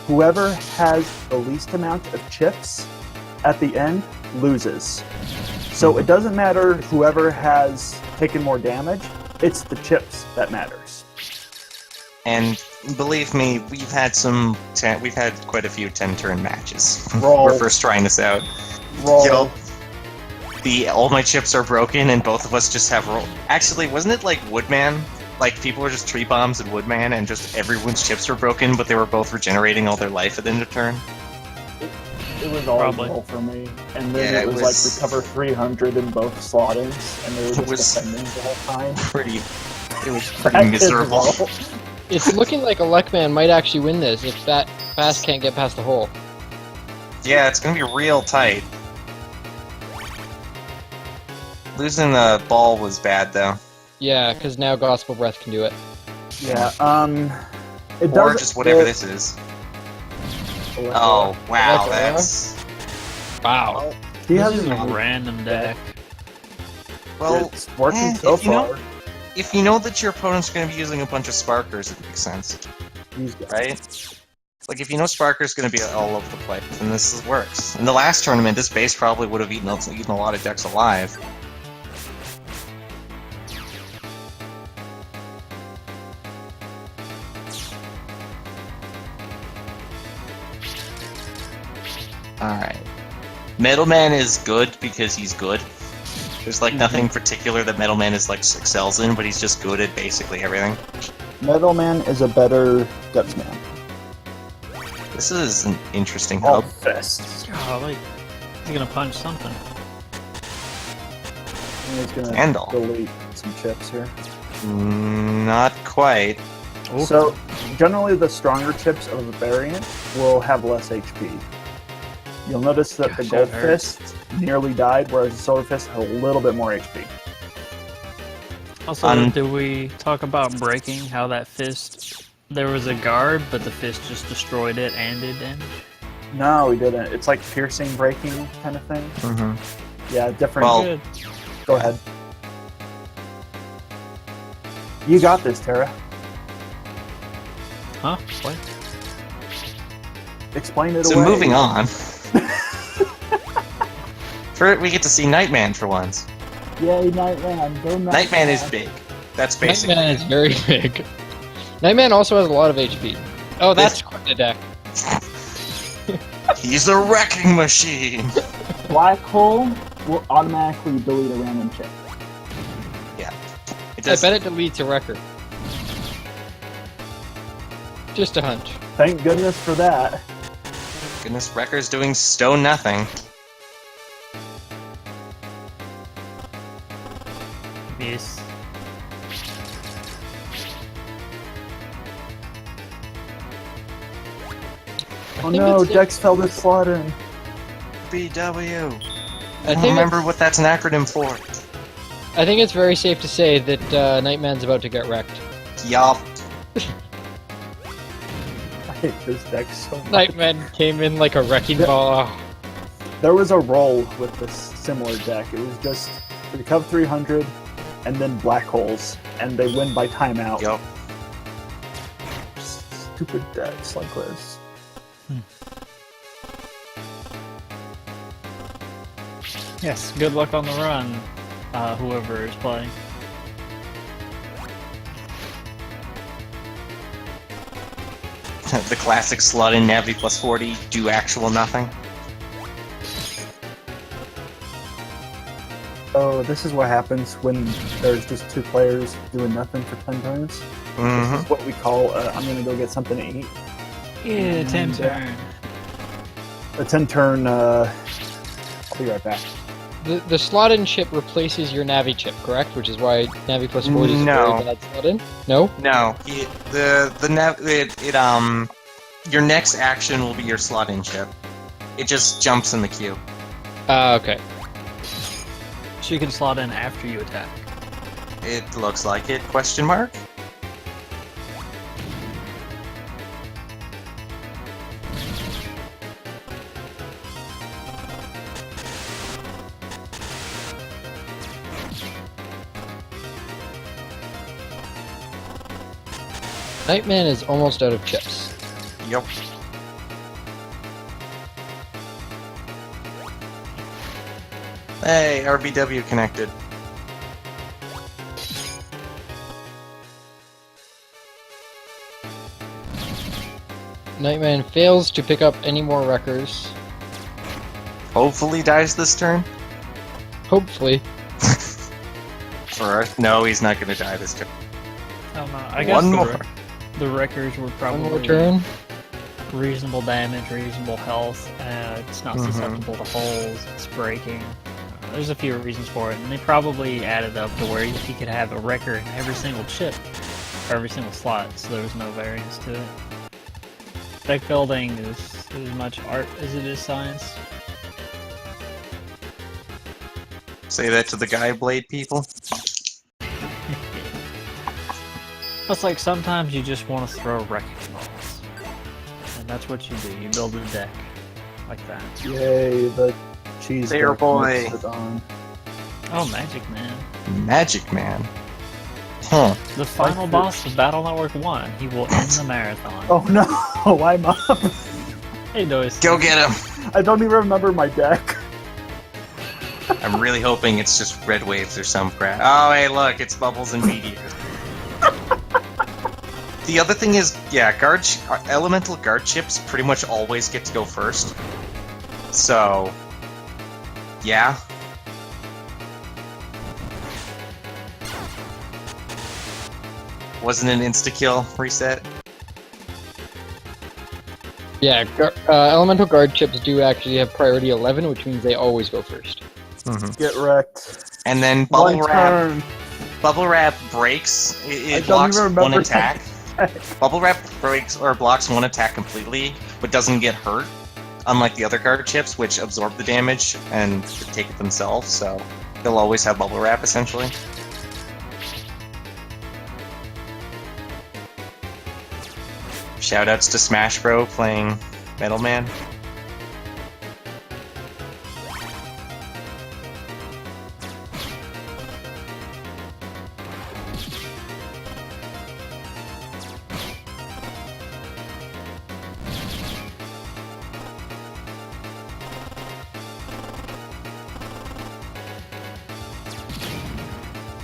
B: whoever has the least amount of chips at the end loses. So it doesn't matter whoever has taken more damage, it's the chips that matters.
C: And believe me, we've had quite a few 10-turn matches.
B: Roll.
C: We're first trying this out.
B: Roll.
C: Yup. All my chips are broken, and both of us just have roll. Actually, wasn't it like Woodman? Like people were just tree bombs and Woodman, and just everyone's chips were broken, but they were both regenerating all their life at the end of turn.
B: It was all
A: Probably.
B: roll for me. And then
C: Yeah,
B: it
C: it
B: was
C: was-
B: like recover 300 in both slottings, and they were
C: It was-
B: just defending the whole time.
C: It was pretty
B: That is
C: miserable.
B: roll.
D: It's looking like Electman might actually win this if that fast can't get past the hole.
C: Yeah, it's gonna be real tight. Losing the ball was bad though.
D: Yeah, because now Gospel Breath can do it.
B: Yeah, it
C: Or
B: does
C: just whatever this is. Oh, wow,
D: Electro,
C: that's...
D: Wow.
B: He
A: This
B: has
A: is a
B: a
A: random deck.
C: Well,
B: it's working so
C: if you know-
B: far.
C: if you know that your opponent's going to be using a bunch of Sparkers, it makes sense,
B: He's got
C: right? Like, if you know Sparker's going to be all over the place, then works. In the last tournament, this base probably would have eaten a lot of decks alive. Alright. Metalman is good because he's good. There's like nothing particular that Metalman is like excels in, but he's just good at basically everything.
B: Metal Man is a better Gutsman.
C: This is an interesting
B: Oh,
C: hub.
B: fist.
A: Oh, like, he's gonna punch something.
B: He's gonna
C: Handle.
B: delete some chips here.
C: Not quite.
A: Ooh.
B: So, generally the stronger chips of a variant will have less HP. You'll notice that the
A: Gosh,
B: Gold
A: that hurts.
B: Fist nearly died, whereas the Silver Fist had a little bit more HP.
A: Also, did we talk about breaking how that fist... There was a guard, but the fist just destroyed it and did damage?
B: No, we didn't. It's like piercing, breaking kind of thing.
C: Mm-hmm.
B: Yeah, different.
C: Well-
A: Good.
B: Go ahead. You got this, Tara.
A: Huh? What?
B: Explain it
C: So
B: away.
C: moving on. We get to see Nightman for once.
B: Yay, Nightman. Go
C: Nightman is big. That's basically.
D: Nightman is very big. Nightman also has a lot of HP. Oh, that's quite a deck.
C: He's a wrecking machine.
B: Black Hole will automatically delete a random chip.
C: Yeah. It
D: I
C: does.
D: bet it deletes a record. Just a hunch.
B: Thank goodness for that.
C: Goodness, Wrecker's doing stone nothing.
A: Yes.
B: Oh
D: think
B: no,
D: it's-
B: Dex fell this slot in.
C: BW.
D: I
C: I don't
D: think
C: remember what that's an acronym for.
D: I think it's very safe to say that Nightman's about to get wrecked.
C: Yup.
B: I hate this deck so much.
D: Nightman came in like a wrecking ball. Oh,
B: There was a roll with this similar deck. It was just recover 300, and then black holes, and they win by timeout.
C: Yup.
B: Stupid slug quiz.
A: Yes, good luck on the run, whoever is playing.
C: The classic slot in Navi plus 40, do actual nothing.
B: Oh, this is what happens when there's just two players doing nothing for 10 turns. This is what we call, I'm gonna go get something to eat.
A: Yeah, 10 turn.
B: A 10 turn, I'll be right back.
D: The slot-in chip replaces your Navi chip, correct? Which is why Navi plus 40 is a
C: No.
D: very bad slot-in? No?
C: No, your next action will be your slot in chip. It just jumps in the queue.
D: Okay.
A: So you can slot in after you attack.
C: It looks like it, question mark?
D: Nightman is almost out of chips.
C: Yep. Hey, RBW connected.
D: Nightman fails to pick up any more wreckers.
C: Hopefully dies this turn.
D: Hopefully.
C: Or no, he's not gonna die this turn.
A: I don't know. I guess
C: One more.
A: The wreckers were
D: One
A: probably
D: more turn.
A: reasonable damage, reasonable health. It's not susceptible to holes. It's breaking. There's a few reasons for it, and they probably added up to where he could have a wrecker in every single chip, or every single slot, so there was no variance to it. Deck building is as much art as it is science.
C: Say that to the Guy Blade people.
A: It's like sometimes you just want to throw wrecking balls, and that's what you do. You build a deck like that.
B: Yay, the cheese.
C: There,
B: deck
C: boy.
B: mixed it on.
A: Oh, Magic Man!
C: Magic Man. Huh.
A: The final boss of Battle Network 1. He will end the marathon.
B: Oh no, I'm up.
A: Hey, Noise.
C: Go get him!
B: I don't even remember my deck.
C: I'm really hoping it's just red waves or some crap. Oh, hey, look, it's bubbles and meteors. The other thing is, yeah, elemental guard chips pretty much always get to go first. So, yeah. Wasn't an insta-kill reset?
D: Yeah, elemental guard chips do actually have priority 11, which means they always go first.
B: Get wrecked.
C: And then
B: One turn.
C: Bubble wrap breaks.
B: I
C: It
B: don't
C: blocks
B: even
C: one
B: remember
C: attack. Bubble wrap breaks or blocks one attack completely, but doesn't get hurt. Unlike the other guard chips, which absorb the damage and take it themselves, so they'll always have bubble wrap essentially. Shoutouts to Smash Bro playing Metal Man.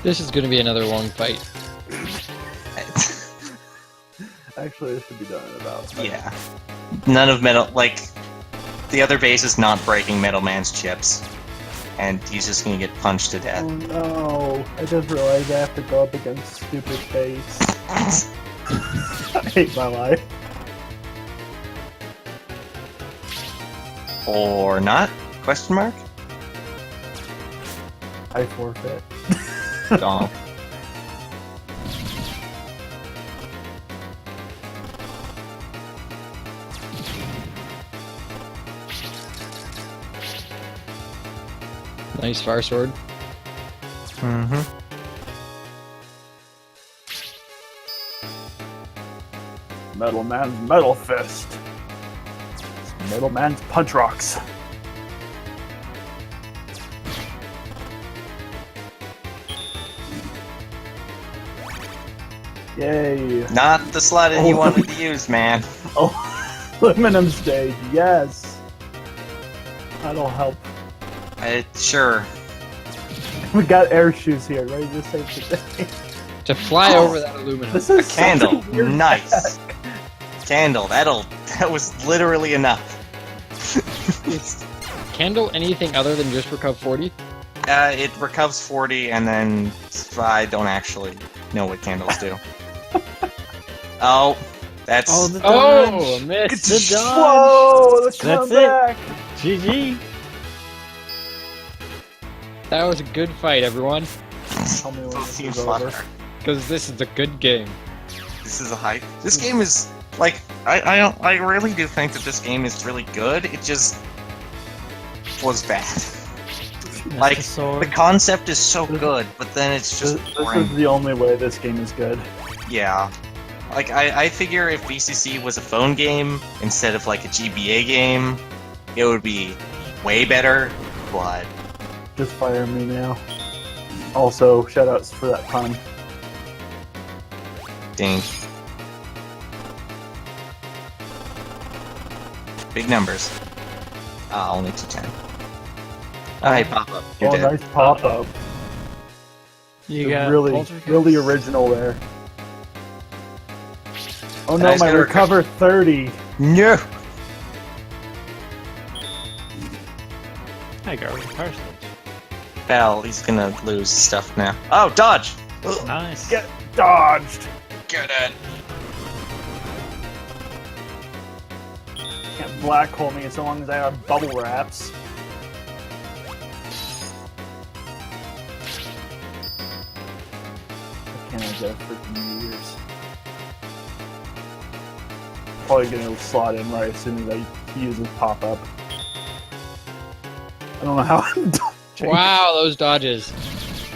D: This is going to be another long fight.
B: Actually, this should be done in about.
C: Yeah. None of the other base is not breaking Metal Man's chips. And he's just gonna get punched to death.
B: Oh no! I just realized I have to go up against stupid face. I hate my life.
C: Or not? Question mark?
B: I forfeit.
C: Donk.
D: Nice fire sword.
C: Mm-hmm.
B: Metal Man's Metal Fist. Metal Man's Punch Rocks. Yay!
C: Not the slot that you wanted to use, man.
B: Oh, aluminum stage. Yes. That'll help.
C: Sure.
B: We got air shoes here, ready to save the day.
D: To fly over that aluminum.
B: This is such
C: Candle.
B: a weird
C: Nice.
B: pack.
C: Candle. That was literally enough.
D: Is Candle anything other than just Recup 40?
C: It recovers 40, and then I don't actually know what candles do. Oh, that's...
A: Oh, the
D: Oh,
A: dodge.
D: missed.
A: The dodge.
B: Whoa! Let's
A: That's
B: come
A: it.
B: back.
A: GG.
D: That was a good fight, everyone.
B: Tell me when
C: Both
B: this
C: teams
B: is
C: fought
B: over.
C: hard.
D: Because this is a good game.
C: This is a hype. This game is like I really do think that this game is really good. It just was bad. Like
A: the sword.
C: the concept is so good, but then it's
B: This,
C: just
B: this
C: boring.
B: is the only way this game is good.
C: Yeah. Like I figure if BCC was a phone game instead of like a GBA game, it would be way better. But
B: Just fire me now. Also, shoutouts for that pun.
C: dang. Big numbers. Only 210. Oh, hey, pop up. You're
B: Oh,
C: dead.
B: nice pop up.
A: You got
B: Really,
A: Poltergeist?
B: really original there. Oh no,
C: Nice
B: my
C: gonna
B: recover 30.
C: No.
A: I got rid of Parsons.
C: Bell, he's gonna lose stuff now. Oh, dodge!
A: Nice.
B: Get dodged.
C: Get it.
B: Can't black hole me so long as I have bubble wraps. What can I get for years? Probably gonna slot in right as soon as I use his pop up. I don't know how I'm dodging.
D: Wow, those dodges.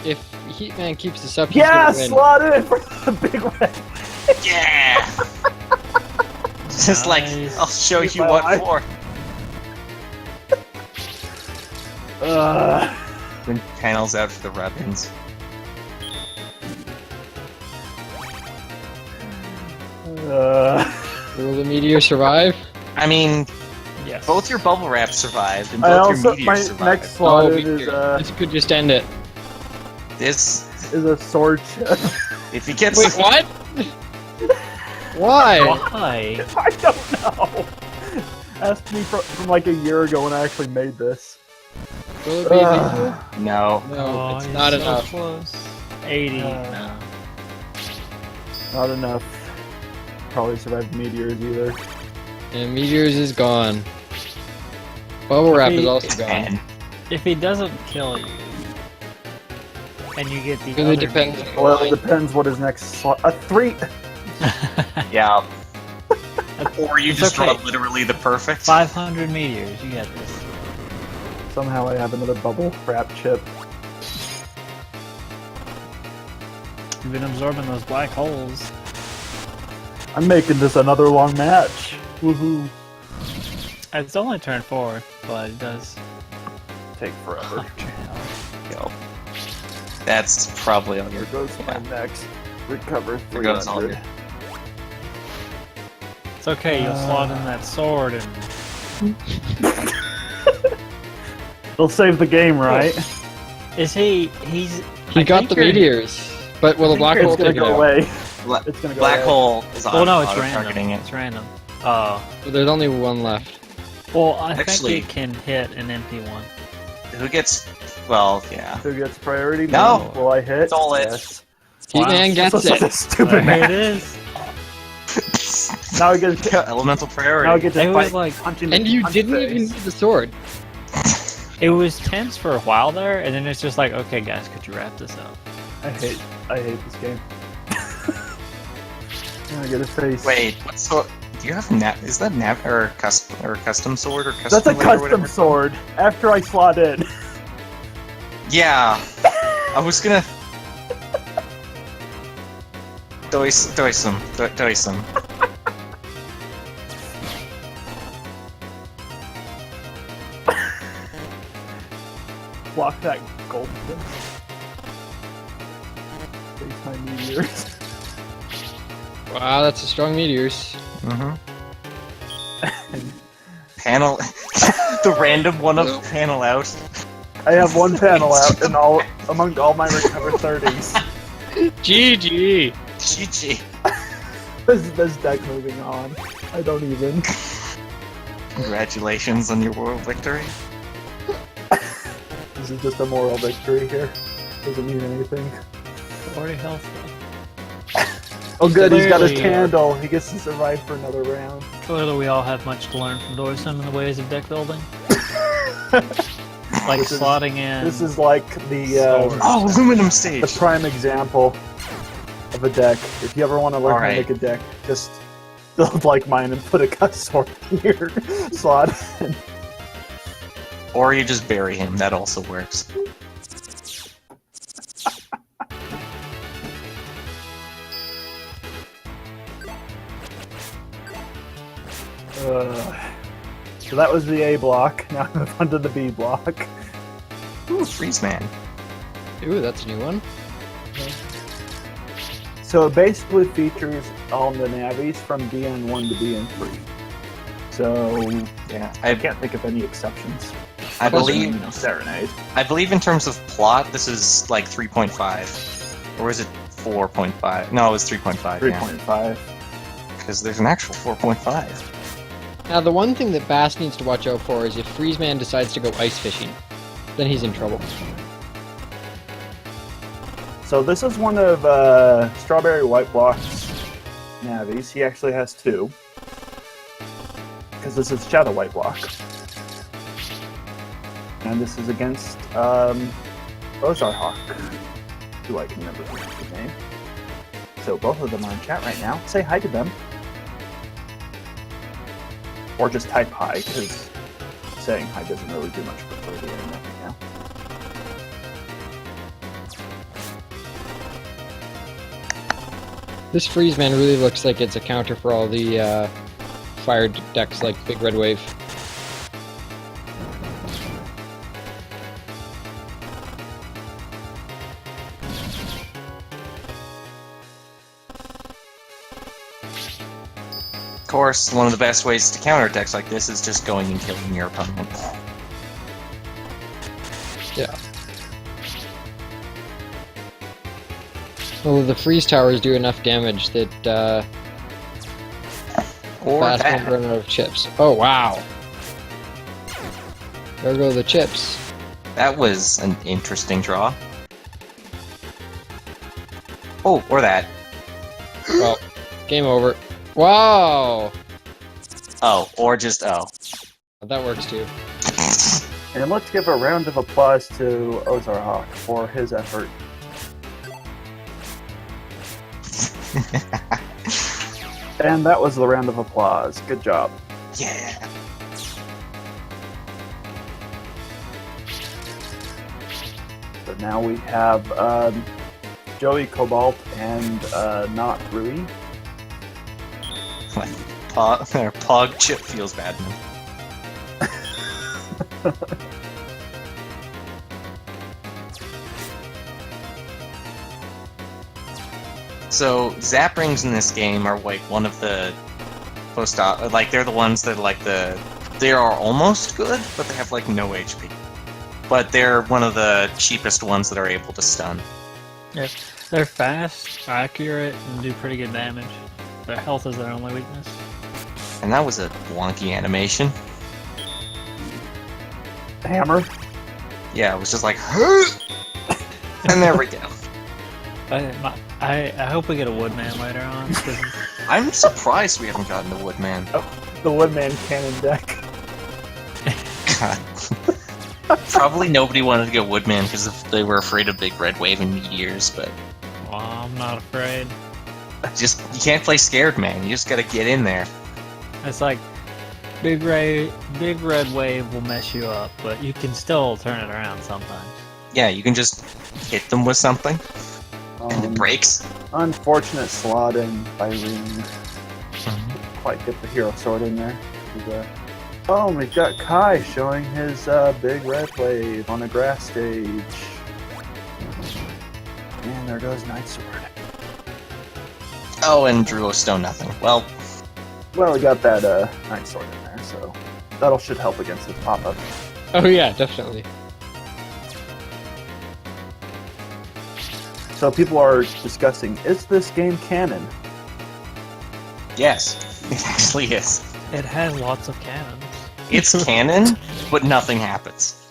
D: If Heatman keeps this up, he's
B: Yeah,
D: gonna win.
B: slot in for the big red.
C: Yeah! Just like,
A: Nice.
C: I'll show
B: Keep
C: you
B: my
C: what
B: eye.
C: for. When panels out for the weapons.
D: Will the meteor survive?
C: I mean,
A: Yes.
C: both your bubble wraps survived, and
B: I
C: both
B: also
C: your
B: my
C: meteors survived.
B: next slot in
D: meteor. This could just end it.
C: This,
B: is a sword chip.
C: if he gets...
D: Wait, what? Why?
A: Why?
B: I don't know. Ask me from like a year ago when I actually made this.
D: Will it be a meteor?
C: No.
D: No,
A: Oh,
D: it's
A: he's
D: not
A: so
D: enough.
A: Close. 80.
B: Uh,
A: No.
B: Not enough. Probably survived meteors either.
D: And meteors is gone. Bubble wrap is also
C: It's
D: gone.
C: 10.
A: If he doesn't kill you, and you get the
D: Really
A: other
D: depends.
A: meteor-
B: Well, it depends what his next slot. A 3.
C: Yeah. Or you
A: It's
C: just
A: okay.
C: draw literally the perfect.
A: 500 meteors. You got this.
B: Somehow I have another bubble wrap chip.
A: You've been absorbing those black holes.
B: I'm making this another long match. Woohoo!
A: It's only turn 4, but it does.
B: Take forever.
C: Yo. That's probably all your...
B: Here goes my next. Recover
C: There goes all
B: 300.
C: your...
A: It's okay. You'll slot in that sword and.
B: They'll save the game, right?
A: Is he? He's.
D: He
A: I
D: got
A: think
D: the
A: you're-
D: meteors, but will the black hole
B: It's gonna
D: take it
B: go
D: out?
B: away.
C: Bla-
B: It's gonna go
C: Black
B: away.
C: hole is
A: Well, no, it's
C: targeting
A: random.
C: it.
A: It's random. Oh.
D: But there's only one left.
A: Well, I
C: Actually-
A: think it can hit an empty one.
C: Who gets... Well, yeah.
B: Who gets priority?
C: No.
B: Will I hit?
C: Stole it.
B: Yes.
D: Heatman
B: This
D: gets
B: is such a
D: it.
B: stupid
A: There
B: match.
A: it is.
B: Now I get
C: Elemental priority.
B: now I get
A: It
B: to
A: was
B: fight
A: like-
B: punching
D: And
B: the
D: you
B: punch
D: didn't
B: face.
D: even need the sword.
A: It was tense for a while there, and then it's just like, okay, guys, could you wrap this up?
B: I hate this game. I get a face.
C: Wait, what sword? Do you have nav? Is that nav or custom sword or custom?
B: That's a
C: blade or
B: custom
C: whatever?
B: sword. After I slot in.
C: Yeah, I was gonna. Doisum.
B: Block that gold thing. Face my meteors.
D: Wow, that's a strong meteors.
C: Mm-hmm. Panel, the random one of panel out.
B: I have one panel out in among all my recover 30s.
D: GG!
C: GG.
B: This deck moving on. I don't even.
C: Congratulations on your world victory.
B: This is just a moral victory here. Doesn't mean anything.
A: 40 health.
B: Oh good, he's got a
A: Clearly,
B: candle. He gets to survive for another round.
A: Clearly, we all have much to learn from Dorsum in the ways of deck building. Like
B: This is-
A: slotting in.
B: This is like the
A: Sword.
C: Oh, aluminum
B: the
C: stage.
B: prime example of a deck. If you ever want to learn how to
C: Alright.
B: make a deck, just build like mine and put a cut sword in your slot.
C: Or you just bury him. That also works.
B: So that was the A block. Now I'm on to the B block.
C: Ooh, freeze man.
D: Ooh, that's a new one.
B: So it basically features all the navies from BN1 to BN3. So
C: Yeah,
B: I can't think of any exceptions.
C: I
B: Plus,
C: believe.
B: you know, Serenade.
C: I believe in terms of plot, this is like 3.5, or is it 4.5? No, it was 3.5.
B: 3.5.
C: Because there's an actual 4.5.
D: Now, the one thing that Bass needs to watch out for is if Freezeman decides to go ice fishing, then he's in trouble.
B: So this is one of Strawberry White Block's navies. He actually has two. Because this is Shadow White Block. And this is against Ozar Hawk, who I can never remember his name. So both of them are in chat right now. Say hi to them. Or just type hi, because saying hi doesn't really do much for the internet right now.
D: This Freezeman really looks like it's a counter for all the fire decks like Big Red Wave.
C: Of course, one of the best ways to counter decks like this is just going and killing your opponent.
D: Yeah. Well, the freeze towers do enough damage that
C: Or
D: Bass won't
C: that.
D: run out of chips. Oh, wow. There go the chips.
C: That was an interesting draw. Oh, or that.
D: Well, game over. Wow!
C: Oh, or just oh.
D: That works too.
B: And let's give a round of applause to Ozar Hawk for his effort. And that was the round of applause. Good job.
C: Yeah.
B: So now we have Joey Cobalt and not Rui.
C: Pog chip feels bad, man. So Zap rings in this game are like one of the like they're the ones that like they are almost good, but they have like no HP. But they're one of the cheapest ones that are able to stun.
A: Yeah, they're fast, accurate, and do pretty good damage. Their health is their only weakness.
C: And that was a wonky animation.
B: Hammer.
C: Yeah, it was just like and there we go.
A: I hope we get a Woodman later on. 'Cause
C: I'm surprised we haven't gotten the Woodman.
B: The Woodman cannon deck.
C: God. Probably nobody wanted to go Woodman because they were afraid of Big Red Wave and Meteors, but
A: well, I'm not afraid.
C: just you can't play scared, man. You just gotta get in there.
A: It's like Big Red Wave will mess you up, but you can still turn it around sometimes.
C: Yeah, you can just hit them with something and it breaks.
B: Unfortunate slotting by Ring. Quite get the hero sword in there. Oh, we've got Kai showing his big red wave on a grass stage. And there goes Night Sword.
C: Oh, and Drew Stone nothing. Well,
B: Well, we got that Night Sword in there, so that'll should help against this pop-up.
D: Oh yeah, definitely.
B: So people are discussing, is this game canon?
C: yes, it actually is.
A: It has lots of cannons.
C: It's canon, but nothing happens.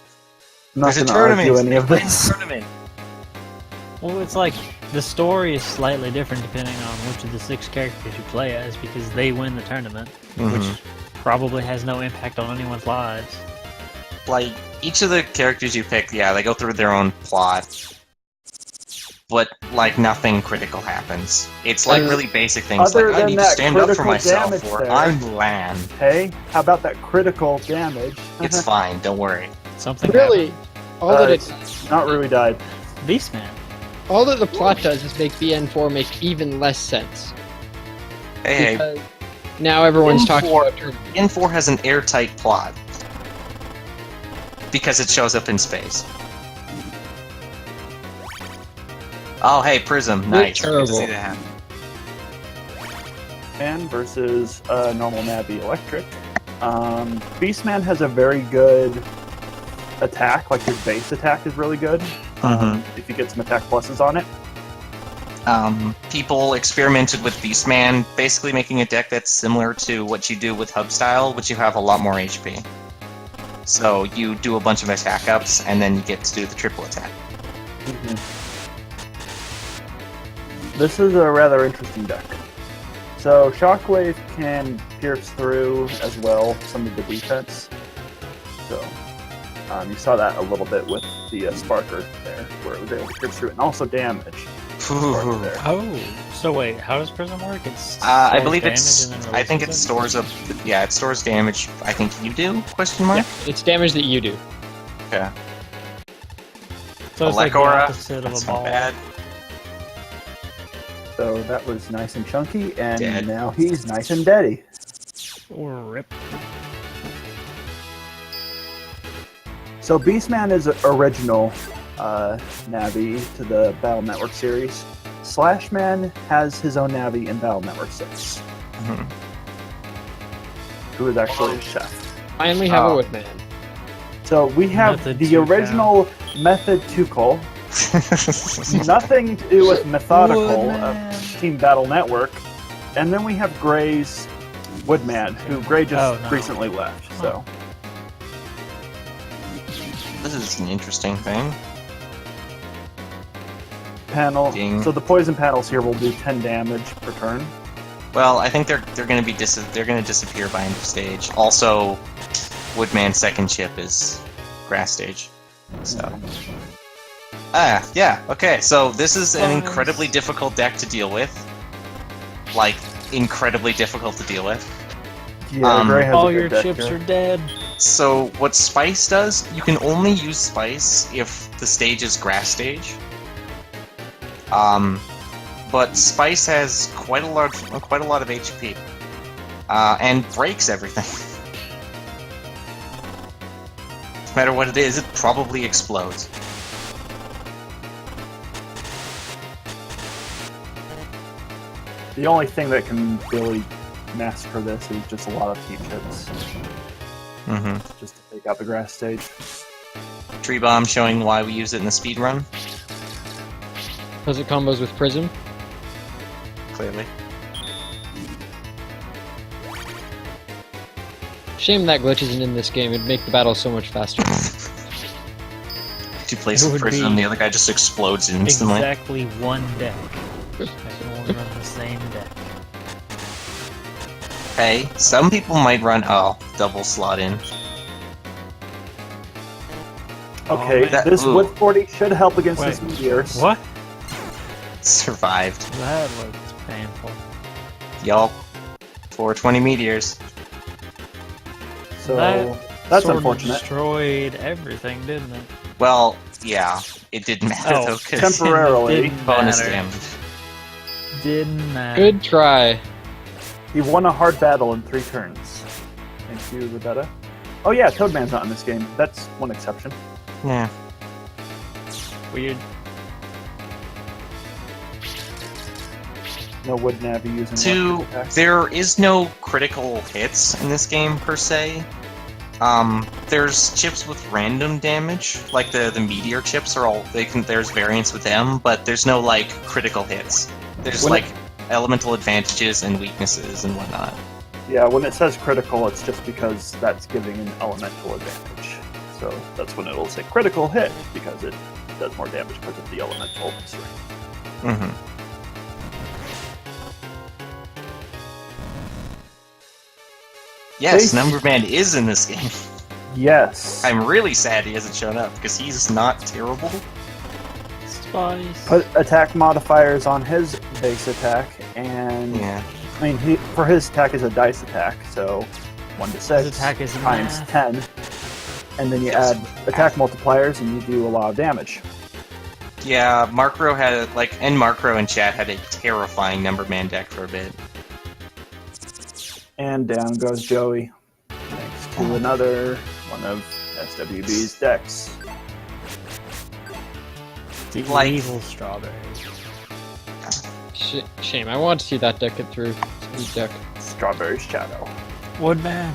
B: I'm not
C: There's a
B: going to argue
C: tournament.
B: any of
C: They play
B: this.
C: a tournament.
A: Well, it's like the story is slightly different depending on which of the 6 characters you play as, because they win the tournament, which probably has no impact on anyone's lives.
C: Like, each of the characters you pick, yeah, they go through their own plot. But, like, nothing critical happens. It's like really basic things,
B: Other
C: like, I
B: than
C: need to
B: that
C: stand up for
B: critical
C: myself,
B: damage
C: or
B: there.
C: I'm Lan.
B: Hey, how about that critical damage?
C: It's fine, don't worry.
A: Something
D: Really,
A: happened.
D: all that
B: It's not really died.
A: Beastman.
D: all that the plot does is make BN4 make even less sense.
C: Hey,
D: Because now everyone's talking
C: BN4
D: about tournament.
C: N4 has an airtight plot. Because it shows up in space. Oh, hey, Prism, nice. Good to see
D: terrible.
C: that.
B: Man versus normal Navi Electric. Beastman has a very good attack, like his base attack is really good. If you get some attack pluses on it.
C: People experimented with Beastman, basically making a deck that's similar to what you do with Hub Style, but you have a lot more HP. So you do a bunch of attack ups, and then you get to do the triple attack.
B: This is a rather interesting deck. So Shockwave can pierce through as well some of the defense. So you saw that a little bit with the Sparker there, where it was able to pierce through and also damage. Sparker there.
A: Oh, so wait, how does Prism work? It's
C: I
A: stores
C: believe
A: damage
C: it's.
A: and then
C: I think it
A: releases
C: stores up. Yeah, it stores damage. I think you do? Question mark.
D: Yeah, it's damage that you do.
C: Okay.
A: So it's like the
C: Alekora,
A: opposite of
C: That's
A: a
C: not
A: ball.
C: bad.
B: So that was nice and chunky, and
C: Dead.
B: now he's nice and deady.
A: Or rip.
B: So Beastman is original Navi to the Battle Network series. Slashman has his own Navi in Battle Network 6, who is actually a chef.
D: Finally have
C: Oh.
D: a Woodman.
B: So we have
A: Method
B: the
A: 2
B: original Method 2 Call. Nothing to do with Methodical
A: Woodman.
B: of Team Battle Network. And then we have Gray's Woodman, who Gray just recently left. So
C: This is an interesting thing.
B: panel.
C: Ding.
B: So the poison panels here will do 10 damage per turn.
C: Well, I think they're going to be they're going to disappear by end of stage. Also, Woodman's second chip is grass stage. So. Yeah, okay, so this is an incredibly difficult deck to deal with. Like, incredibly difficult to deal with.
B: Yeah, Gray has
A: All
B: a good
A: your
B: deck
A: chips
B: here.
A: are dead.
C: So, what Spice does, you can only use Spice if the stage is grass stage. But Spice has quite a lot of HP. And breaks everything. No matter what it is, it probably explodes.
B: The only thing that can really massacre this is just a lot of heat chips, just to take out the grass stage.
C: Tree Bomb showing why we use it in the speed run.
D: Because it combos with Prism.
C: Clearly.
D: Shame that glitch isn't in this game. It'd make the battle so much faster.
C: Two places
A: It
C: the
A: would
C: person
A: be
C: and the other guy just explodes instantly.
A: Exactly one deck. I can only run the same deck.
C: Hey, some people might run double slot in.
B: Okay,
C: that-
B: this
C: ooh.
B: Wood 40 should help against
A: Wait,
B: this meteors.
A: What?
C: Survived.
A: That looks painful.
C: Y'all. 420 meteors.
B: So
A: That
B: that's
A: sort of
B: unfortunate.
A: destroyed everything, didn't it?
C: Well, yeah, it didn't matter
A: Oh,
C: though, because
B: Temporarily.
A: Didn't
C: bonus
A: matter.
C: damage.
A: Didn't matter.
D: Good try.
B: He won a hard battle in 3 turns. Thank you, Rebecca. Oh yeah, Toadman's not in this game. That's one exception.
C: Yeah.
A: Weird.
B: No wood navy using
C: To
B: electric attack.
C: there is no critical hits in this game per se. There's chips with random damage, like the meteor chips are all there's variants with them, but there's no like critical hits. There's
B: When
C: like elemental advantages and weaknesses and whatnot.
B: Yeah, when it says critical, it's just because that's giving an elemental advantage. So that's when it'll say critical hit, because it does more damage because of the elemental strength.
C: Mm-hmm. Yes, NumberMan is in this game.
B: Yes.
C: I'm really sad he hasn't shown up because he's not terrible.
A: Spice.
B: Put attack modifiers on his base attack, and
C: Yeah.
B: I mean, for his attack is a dice attack, so 1 to 6
A: His attack is
B: times
A: math.
B: 10, and then you add attack multipliers, and you do a lot of damage.
C: Yeah, Markro had NMarkro in chat had a terrifying NumberMan deck for a bit.
B: And down goes Joey, thanks to another one of SWB's decks.
A: The
C: Like-
A: evil strawberry.
D: Shame. I want to see that deck get through. Sweet deck.
B: Strawberry's Shadow.
A: Woodman.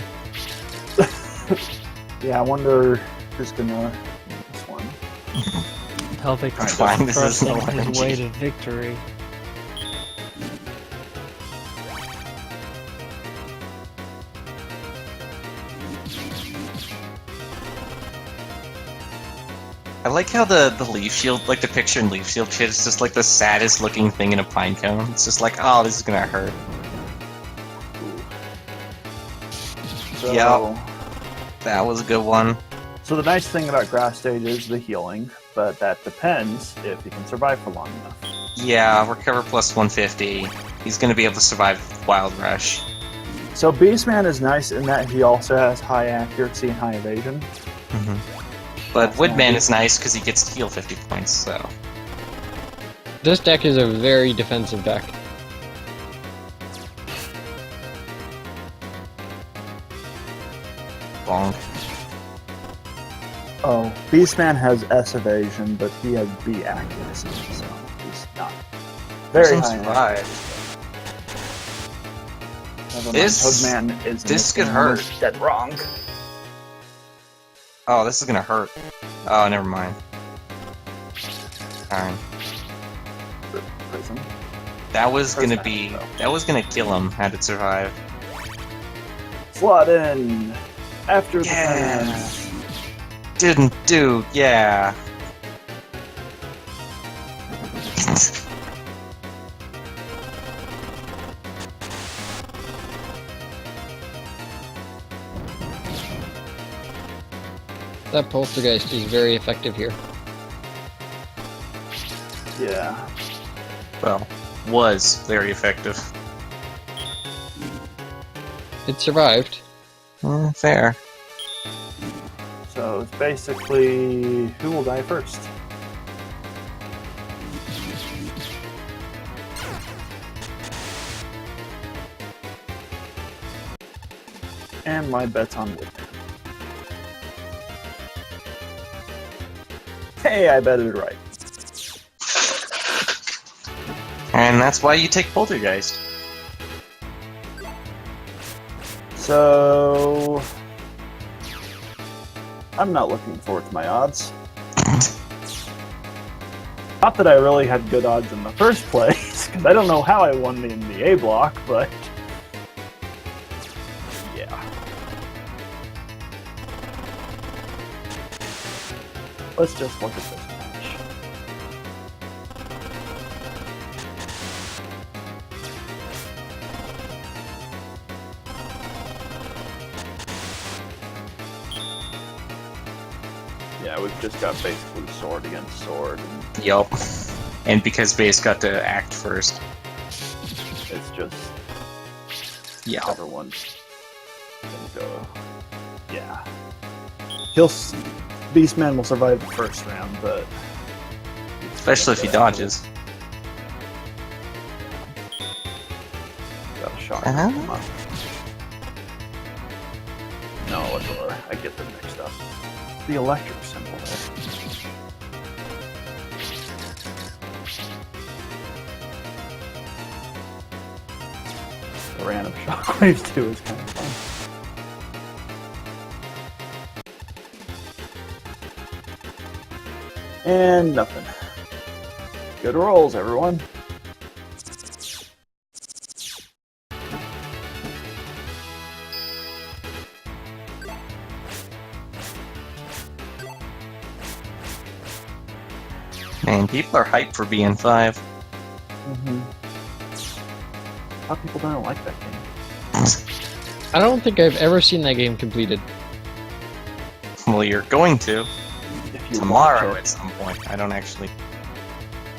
B: Yeah, I wonder who's gonna win this one.
A: Pelvic
C: Fine, this is
A: thrusting
C: no
A: his
C: RNG.
A: way to victory.
C: I like how the leaf shield, like the picture in leaf shield shit, is just like the saddest looking thing in a pine cone. It's just like, oh, this is gonna hurt.
B: So,
C: Yeah. That was a good one.
B: So the nice thing about grass stage is the healing, but that depends if he can survive for long enough.
C: Yeah, recover plus 150. He's gonna be able to survive Wild Rush.
B: So Beastman is nice in that he also has high accuracy and high evasion.
C: But Woodman is nice because he gets to heal 50 points, so.
D: This deck is a very defensive deck.
C: Bonk.
B: Oh, Beastman has S evasion, but he has B accuracy, so he's not very
C: Doesn't
B: high.
C: survive.
B: Never mind,
C: This-
B: Toadman is
C: this could
B: missing
C: hurt.
B: almost dead wrong.
C: Oh, this is gonna hurt. Oh, never mind. Fine.
B: Prism.
C: That was gonna
B: First
C: be.
B: round,
C: That was gonna kill him had it survived.
B: Slot in after the
C: Yeah.
B: fans.
C: Didn't do, yeah.
D: That Poltergeist is very effective here.
B: Yeah.
C: Well, was very effective.
D: It survived.
C: Fair.
B: So it's basically who will die first. And my bet's on Woodman. Hey, I bet it right.
C: And that's why you take Poltergeist.
B: So I'm not looking forward to my odds. Not that I really had good odds in the first place, because I don't know how I won in the A block, but yeah. Let's just look at this match. Yeah, we've just got basically sword against sword, and
C: Yup. And because Base got to act first.
B: it's just
C: Yeah.
B: everyone's gonna go. Yeah. Beastman will survive the first round, but
C: Especially if he dodges.
B: Got a shot.
C: Uh-huh.
B: Come on. No, Adore. I get them mixed up. The electric symbol there. The random shockwaves too is kind of fun. And nothing. Good rolls, everyone.
C: Man, people are hyped for BN5.
B: Mm-hmm. A lot of people don't like that game.
D: I don't think I've ever seen that game completed.
C: Well, you're going to
B: If you
C: tomorrow
B: watch
C: at some point. I don't actually.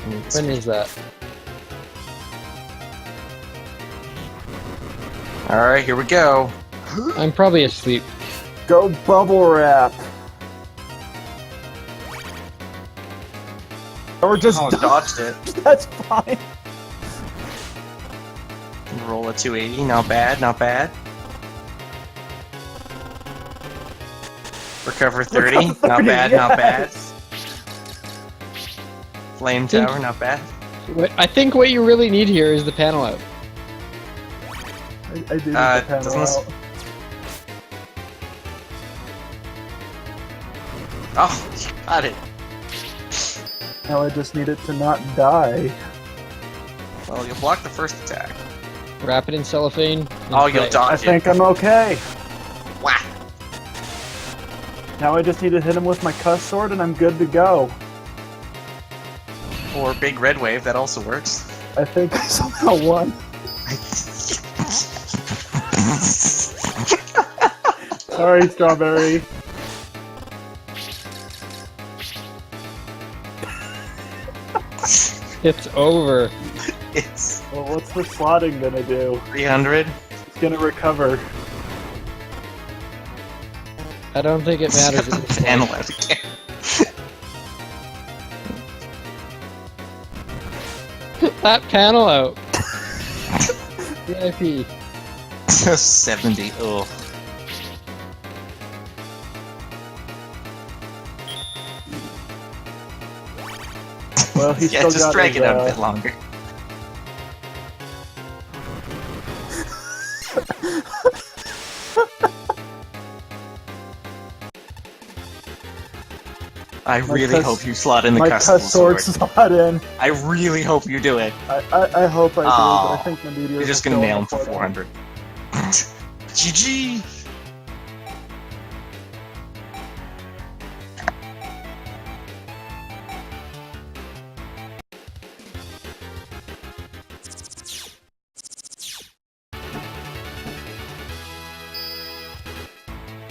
D: When is that?
C: All right, here we go.
D: I'm probably asleep.
B: it. Go bubble wrap. Or just
C: Oh, dodged it.
B: That's fine.
C: Roll a 280. Not bad. Not bad. Recover 30. Not
B: 30,
C: bad. Not bad.
B: yes.
C: Flame
D: Think-
C: tower. Not bad.
D: I think what you really need here is the panel out.
B: I do need the panel
C: doesn't this-
B: out.
C: Oh, you got it.
B: Now I just need it to not die.
C: Well, you'll block the first attack.
D: Wrap it in cellophane. and
C: Oh, you'll
D: play.
C: dodge
B: I
C: it.
B: think I'm okay.
C: Whack.
B: Now I just need to hit him with my cuss sword and I'm good to go.
C: Or big red wave. That also works.
B: I think I somehow won. Sorry, Strawberry.
D: It's over.
C: It's
B: Well, what's the slotting gonna do?
C: 300.
B: It's gonna recover.
D: I don't think it matters at this
C: Panel
D: point.
C: out again.
D: That panel out. VIP.
C: 70. Oh.
B: Well, he's
C: Yeah,
B: still
C: just
B: got
C: drag
B: his,
C: it out a bit longer. I really
B: cuss-
C: hope you slot in the
B: my
C: custom
B: cuss sword
C: sword.
B: slot in.
C: I really hope you do it.
B: I hope I do, but
C: Oh,
B: I think the meteor.
C: You're just gonna nail him for 400. GG!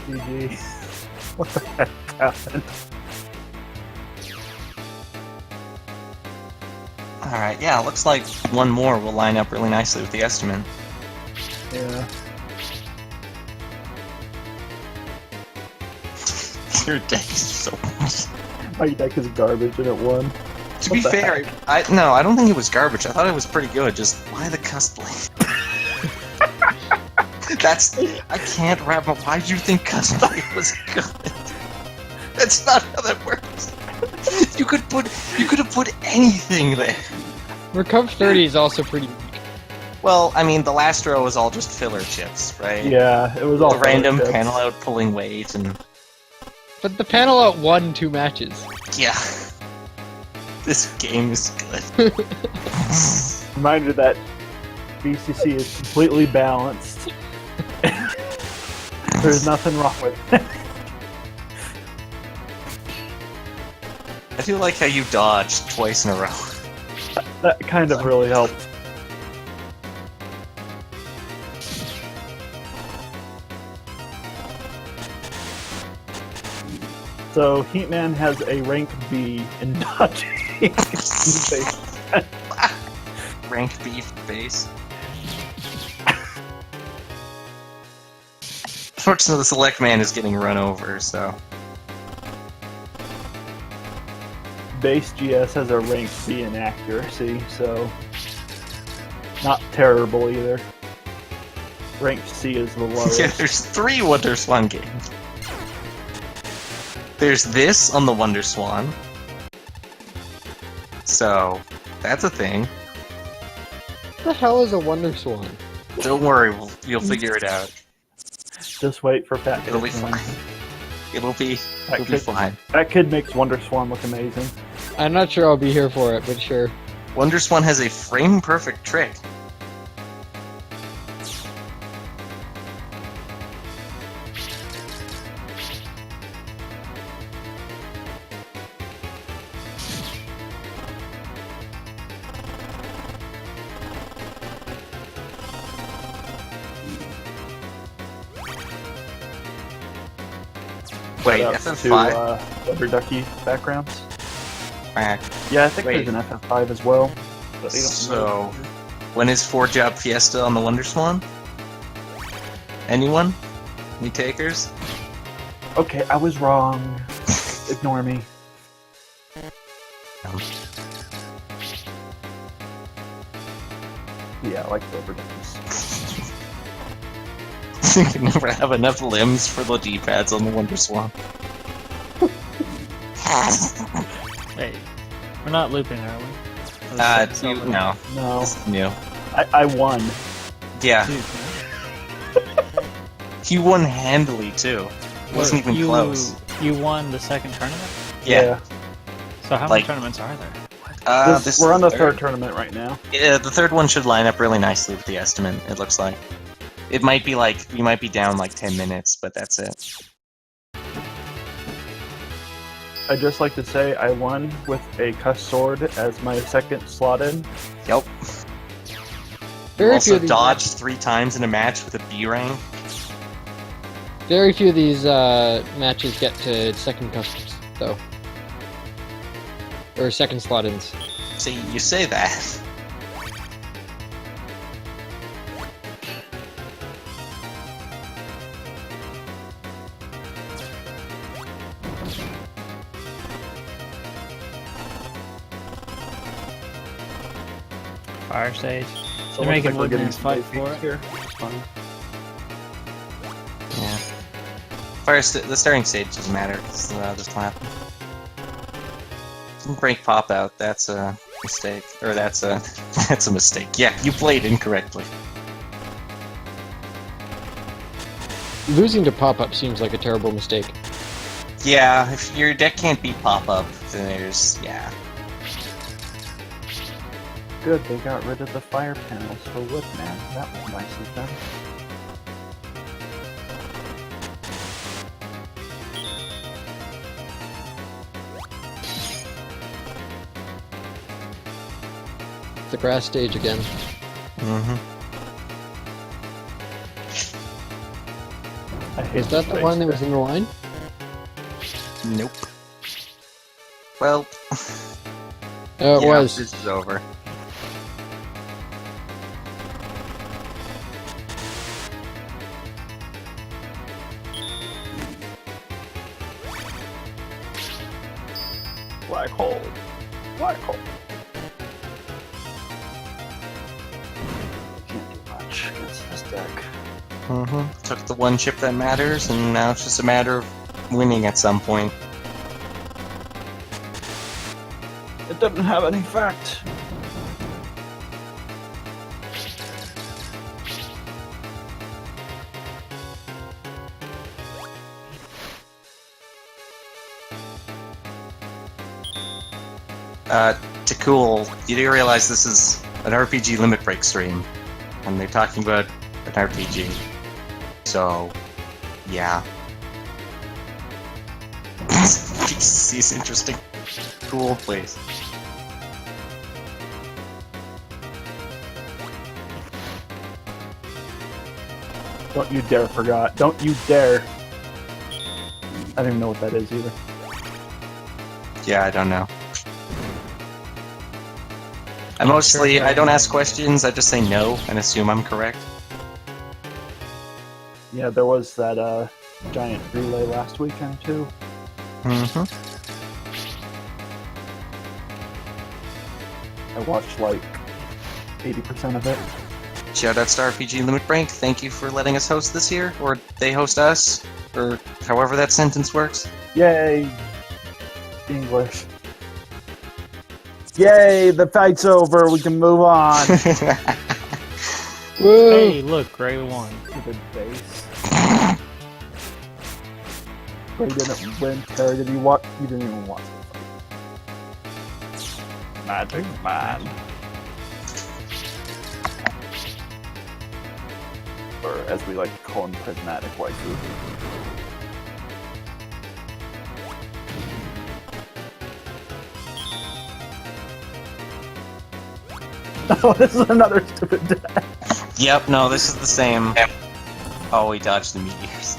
B: GG. What the heck happened?
C: Alright, yeah, looks like one more will line up really nicely with the estimate.
B: Yeah.
C: Your deck is so
B: My deck is garbage and it won.
C: To be
B: What the
C: fair, I don't think it was garbage. I thought it was pretty good. Just why the cuss blade? I can't wrap up. Why do you think cuss blade was good? That's not how that works. You could have put anything there.
D: Recover 30 is also pretty.
C: Well, I mean, the last row was all just filler chips, right?
B: Yeah, it was all
C: The random
B: chips.
C: panel out pulling weight and
D: But the panel out won 2 matches.
C: yeah. This game is good.
B: Reminder that BCC is completely balanced. There's nothing wrong with it.
C: I do like how you dodged twice in a row.
B: That kind of really helped. So Heatman has a rank B in dodging.
C: Rank beef base. Fortunately, the select man is getting run over, so.
B: Base GS has a rank C in accuracy, so not terrible either. Rank C is the lowest.
C: Yeah, there's 3 Wonder Swan games. There's this on the Wonder Swan. So, that's a thing.
D: What the hell is a Wonder Swan?
C: Don't worry, you'll figure it out.
B: Just wait for Fat Kid.
C: It'll be
B: man.
C: fine. It'll be
B: Kid.
C: fine.
B: That kid makes Wonder Swan look amazing.
D: I'm not sure I'll be here for it, but sure.
C: WonderSwan has a frame-perfect trick. Wait,
B: Shout out
C: FF5?
B: to Rubber Ducky backgrounds.
C: Back.
B: Yeah, I think
C: Wait.
B: there's an FF5 as well. But they don't
C: So,
B: know.
C: when is 4-Job Fiesta on the WonderSwan? Anyone? Any takers?
B: Okay, I was wrong. Ignore me.
C: No.
B: Yeah, I like Rubber Duckies.
C: You can never have enough limbs for the D-pads on the WonderSwan.
A: Hey, we're not looping, are we?
C: No.
B: No,
C: This is new.
B: I won.
C: Yeah,
A: Dude,
C: he won handily too. It wasn't even
A: you,
C: close.
A: You won the second tournament?
C: Yeah.
A: So how
C: Like-
A: many tournaments are there?
C: This
B: We're
C: is
B: on the third tournament right now.
C: Yeah, the third one should line up really nicely with the estimate, it looks like. It might be like, you might be down like 10 minutes, but that's it.
B: I'd just like to say I won with a cuss sword as my second slot in.
C: Yep.
D: Very few
C: Also
D: of these
C: dodged 3 times in a match with a B rank.
D: Very few of these matches get to second customs, though. Or second slot-ins.
C: See, you say that.
A: Fire Sage.
B: So
A: They're
B: it looks
A: making
B: like we're
A: Woodman's
B: some
A: fight
B: big
A: for
B: beats
A: it.
B: here. It's fine.
C: Yeah. The starting stage doesn't matter, because just happen. Didn't break pop out, that's a mistake. Or that's a mistake. Yeah, you played incorrectly.
D: Losing to pop-up seems like a terrible mistake.
C: Yeah, if your deck can't beat pop-up, then there's... yeah.
B: Good, they got rid of the fire panels for Woodman. That was nice of them.
D: The grass stage again.
C: Mm-hmm.
B: I hate
D: Is that the one that was in the line?
C: Nope. Well,
D: Oh, it
C: yeah,
D: was.
C: this is over.
B: Black hole. Black hole. Can't do much against this deck.
C: Mm-hmm. Took the one chip that matters, and now it's just a matter of winning at some point.
B: It doesn't have any fact.
C: To cool, you do realize this is an RPG limit break stream, and they're talking about an RPG. So, yeah. BCC is interesting. Cool place.
B: Don't you dare forgot. Don't you dare. I don't even know what that is either.
C: Yeah, I don't know. I don't ask questions, I just say no and assume I'm correct.
B: Yeah, there was that giant relay last weekend too.
C: Mm-hmm.
B: I watched like 80% of it.
C: Shoutouts to RPG Limit Break, thank you for letting us host this year, or they host us, or however that sentence works.
B: Yay! English. Yay! The fight's over. We can move on.
D: Woo!
A: Hey, look, Gray won.
B: Stupid base. Gray didn't win. Terry, did you watch? You didn't even watch the fight. Magic Man. Or as we like to call him, prismatic waifu. Oh, this is another stupid deck.
C: Yep, no, this is the same. Oh, he dodged the meteors.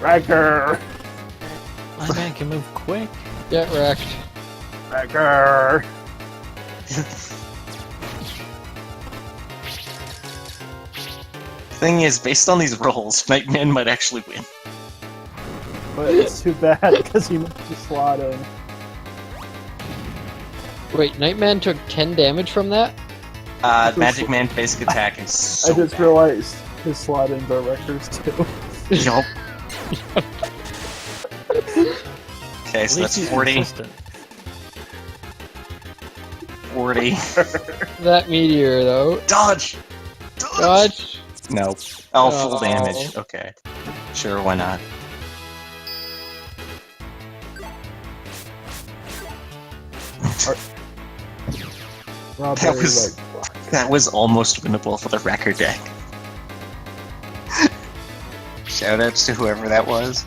B: Riker!
A: My man can move quick.
D: Get wrecked.
B: Riker!
C: Thing is, based on these rolls, Nightman might actually win.
B: But it's too bad because he missed the slot in.
D: Wait, Nightman took 10 damage from that?
C: Magic Man basic attack is so
B: I just
C: bad.
B: realized his slot ins are Wreckers too.
C: Yup. Okay,
A: At
C: so
A: least
C: that's
A: he's
C: 40.
A: consistent.
C: 40.
D: That meteor, though.
C: Dodge!
D: Dodge.
C: No. Oh, full
D: Oh.
C: damage. Okay. Sure, why not?
B: Strawberry
C: was-
B: White Block.
C: That was almost winnable for the record deck. Shoutouts to whoever that was.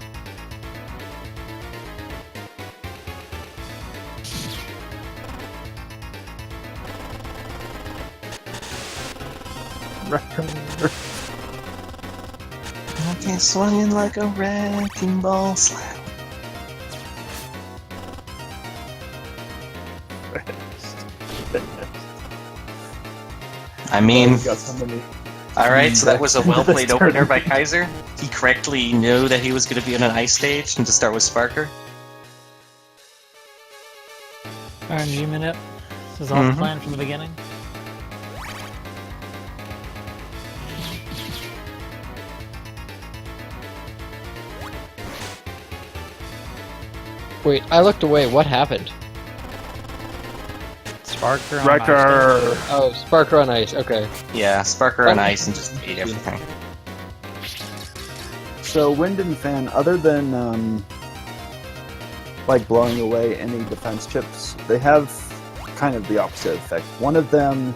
B: Wrecker.
C: Okay, swinging like a wrecking ball slap. I mean,
B: Got so many.
C: alright, so that was a well played
B: This
C: opener by
B: tournament.
C: Kaiser. He correctly knew that he was going to be on an ice stage and to start with Sparker.
A: RNG minute. This is all
C: Mhm.
A: planned from the beginning.
D: Wait, I looked away. What happened?
A: Sparker on
B: Wrecker!
D: Oh, Sparker on ice. Okay.
C: Yeah, Sparker on
D: Oh.
C: ice and just ate everything.
B: So, Winden Fan, other than like blowing away any defense chips, they have kind of the opposite effect. One of them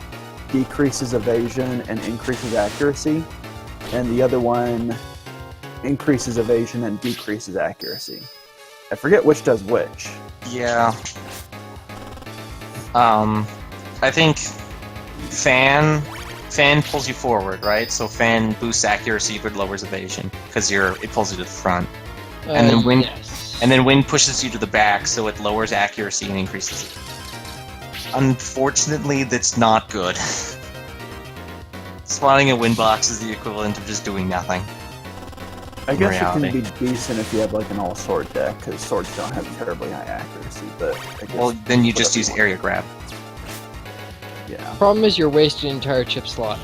B: decreases evasion and increases accuracy, and the other one increases evasion and decreases accuracy. I forget which does which.
C: Yeah. I think Fan pulls you forward, right? So Fan boosts accuracy but lowers evasion because it pulls you to the front. And then Wind-
D: Yes.
C: And then Wind pushes you to the back, so it lowers accuracy and increases it. Unfortunately, that's not good. Spawning a wind box is the equivalent of just doing nothing.
B: I
C: In
B: guess
C: reality.
B: it can be decent if you have like an all-sword deck, because swords don't have terribly high accuracy, but I guess
C: Well, then you just
B: whatever
C: use
B: want.
C: area grab.
B: Yeah.
D: Problem is you're wasting an entire chip slot.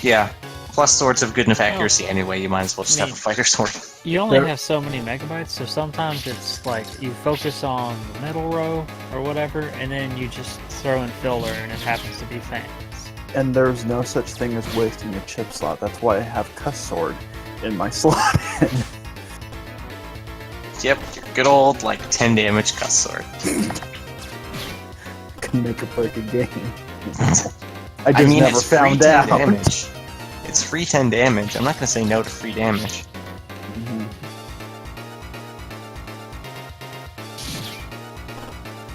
C: Yeah. Plus swords have good enough accuracy anyway, you might as well just have a
A: Neat.
C: fighter sword.
A: You only
B: There-
A: have so many megabytes, so sometimes it's like you focus on the middle row or whatever, and then you just throw in filler, and it happens to be fans.
B: And there's no such thing as wasting a chip slot. That's why I have Cuss Sword in my slot.
C: Yep, your good old, 10 damage cuss sword.
B: Can make or break a game. I
C: I
B: just
C: mean,
B: never
C: it's free
B: found
C: 10
B: out.
C: damage. It's free 10 damage. I'm not gonna say no to free damage.
B: Mhm.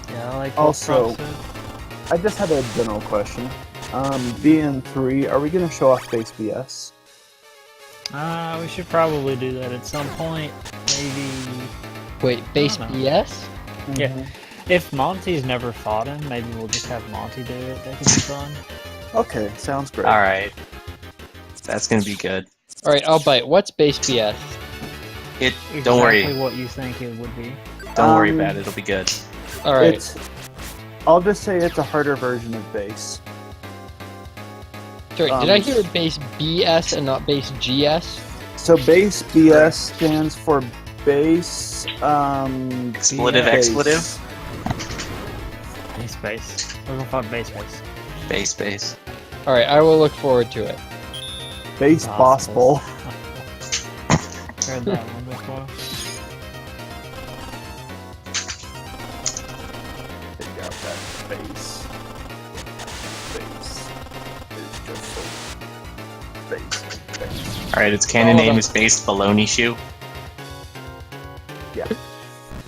A: Yeah, I like what
B: Also-
A: Trump said.
B: I just had a general question. BN3, are we going to show off base BS?
A: We should probably do that at some point. Maybe
D: Wait, base
A: I don't know.
D: BS?
A: Yeah. If Monty's never fought him, maybe we'll just have Monty do it. That could be fun.
B: Okay, sounds great.
C: Alright. That's gonna be good.
D: Alright, I'll bite. What's base BS?
C: Don't worry.
A: Exactly what you think it would be.
C: Don't worry
B: Um,
C: about it, it'll be good.
D: Alright.
B: I'll just say it's a harder version of base.
D: Sorry, did I hear base BS and not base GS?
B: So base BS stands for base
C: Expletive
B: base.
C: expletive?
A: Base. We're gonna fight base.
C: Base.
D: Alright, I will look forward to it.
B: Base boss bull.
A: Heard that one before.
B: Take out that base. Base. It's just so base.
C: All right, its canon
D: All of
C: name
D: them.
C: is Based Baloney Shoe.
B: Yeah.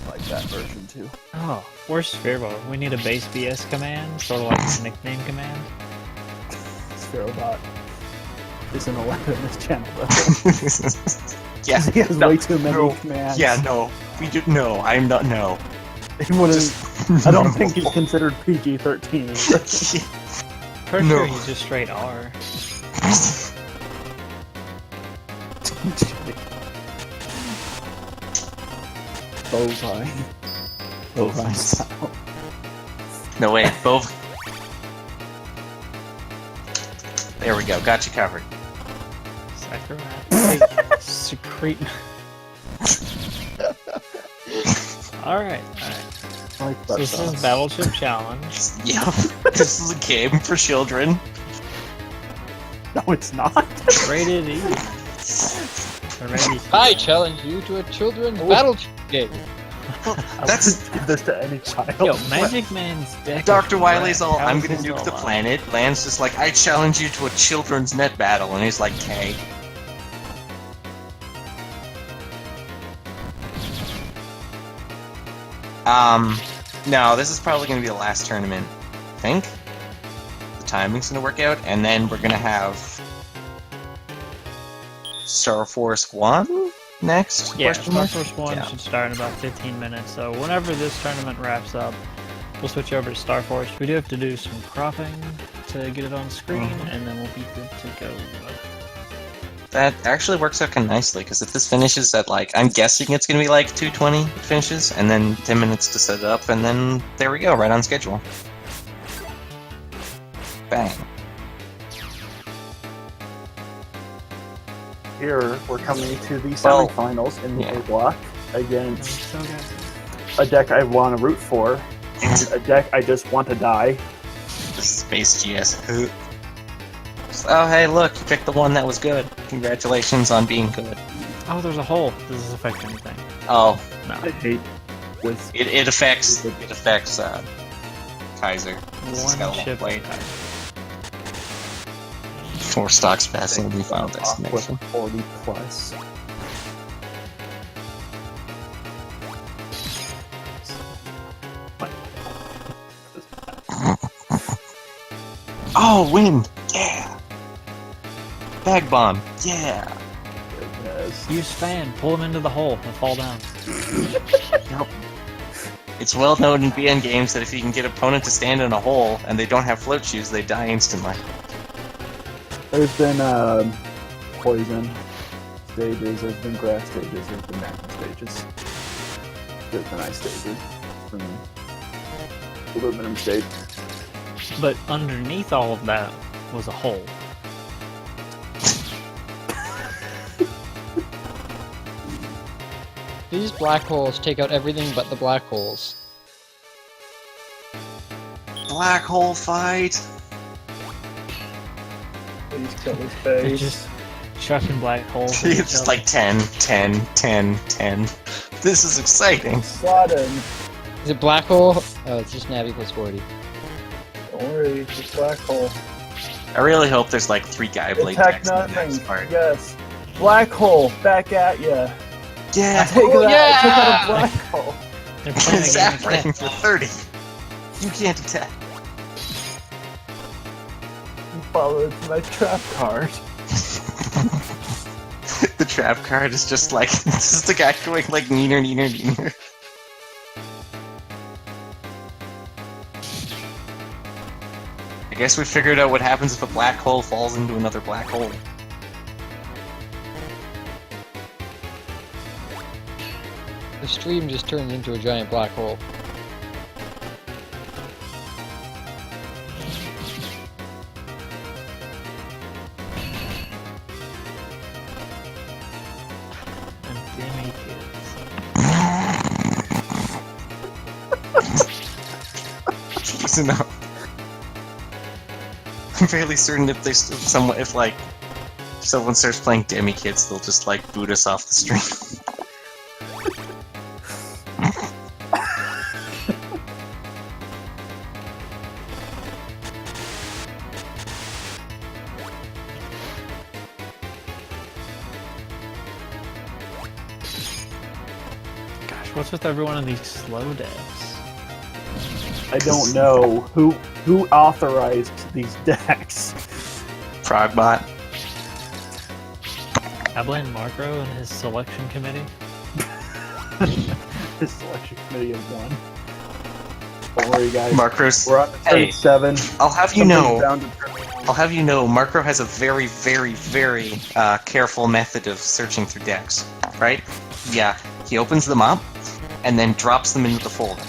B: Like that version too.
A: Oh, where's Spherebot? We need a base BS command, sort of like a nickname command.
B: Spherobot isn't allowed in this channel though.
C: Yeah,
B: He has
C: no,
B: way too many
C: no.
B: commands.
C: Yeah, no, we do. No, I'm not. No.
B: He wouldn't.
C: Just-
B: I don't
C: no.
B: think he's considered PG-13.
A: Pretty
C: No.
A: sure he's just straight R.
B: Bovine. Bovine style.
C: No, wait, both. There we go. Got you covered.
A: Sacromat. Secrete. Alright.
B: Like
A: So this is Battleship Challenge.
C: Yeah, this is a game for children.
B: No, it's not.
A: Rated E. Or maybe
D: I challenge you to a children's battleship game.
C: That's
B: Give this to any child.
A: Yo, Magic Man's deck.
C: Dr.
A: is
C: Wily's
A: red.
C: all.
A: How
C: I'm
A: is
C: gonna
A: this
C: nuke
A: all
C: the
A: up?
C: planet. Land's just like, I challenge you to a children's net battle, and he's like, K. No, this is probably gonna be the last tournament. I think the timing's gonna work out, and then we're gonna have Star Force 1 next.
A: Yeah,
C: question
A: Star
C: mark?
A: Force 1
C: Yeah.
A: should start in about 15 minutes, so whenever this tournament wraps up, we'll switch over to Star Force. We do have to do some cropping to get it on screen, and then we'll be good to go.
C: That actually works out kind of nicely, because if this finishes at, like, I'm guessing it's going to be like 2:20 it finishes, and then 10 minutes to set it up, and then there we go, right on schedule. Bang.
B: Here, we're coming to the
C: Well,
B: semifinals in the
C: yeah.
B: A block against
A: So good.
B: a deck I want to root for and a deck I just want to die.
C: This is Space GS. Oh, hey, look, you picked the one that was good. Congratulations on being good.
A: Oh, there's a hole. Does this affect anything?
C: Oh,
A: No.
B: I hate this.
C: it affects Kaiser. This has got a
A: One
C: little
A: chip.
C: plate. 4 stocks passing the final
B: Off
C: destination.
B: with 40 plus.
C: Oh, wind! Yeah! Bag bomb! Yeah!
B: Goodness.
A: Use fan. Pull him into the hole and fall down.
C: It's well known in BN games that if you can get opponent to stand in a hole and they don't have float shoes, they die instantly.
B: There's been poison stages, there's been grass stages, there's been magma stages. There's been ice stages. There's been aluminum stage.
A: But underneath all of that was a hole.
D: These black holes take out everything but the black holes.
C: Black hole fight!
B: Please kill his
A: They're
B: face.
A: just chucking black holes. at each
C: It's
A: other.
C: like 10, 10, 10, 10. This is exciting.
B: Slotted.
D: Is it black hole? Oh, it's just Navi plus 40.
B: Don't worry, it's a black hole.
C: I really hope there's like 3 guy blade
B: Attack
C: decks in the
B: nothing.
C: next part.
B: Yes. Black hole, back at ya.
C: Yeah!
B: Take
D: Oh,
B: that.
D: yeah!
B: Took out a black hole.
A: They're playing a game of
C: Zapping
A: cat.
C: for 30. You can't attack.
B: You followed my trap card.
C: The trap card is just like, this is the guy going like neener, neener, neener. I guess we figured out what happens if a black hole falls into another black hole.
D: The stream just turned into a giant black hole.
A: And Demi kids.
C: Jeez, enough. I'm fairly certain if they if someone starts playing Demi Kids, they'll just like boot us off the stream.
A: Gosh, what's with everyone in these slow devs?
B: I don't know who authorized these decks.
C: Progbot.
A: I blame Markro and his selection committee.
B: His selection committee of one. Don't worry, guys.
C: Markro's.
B: We're on to turn
C: Hey,
B: 7.
C: I'll have you
B: Something's
C: know.
B: bound to turn around.
C: I'll have you know, Markro has a very, very, very careful method of searching through decks, right? Yeah, he opens them up and then drops them into the folder.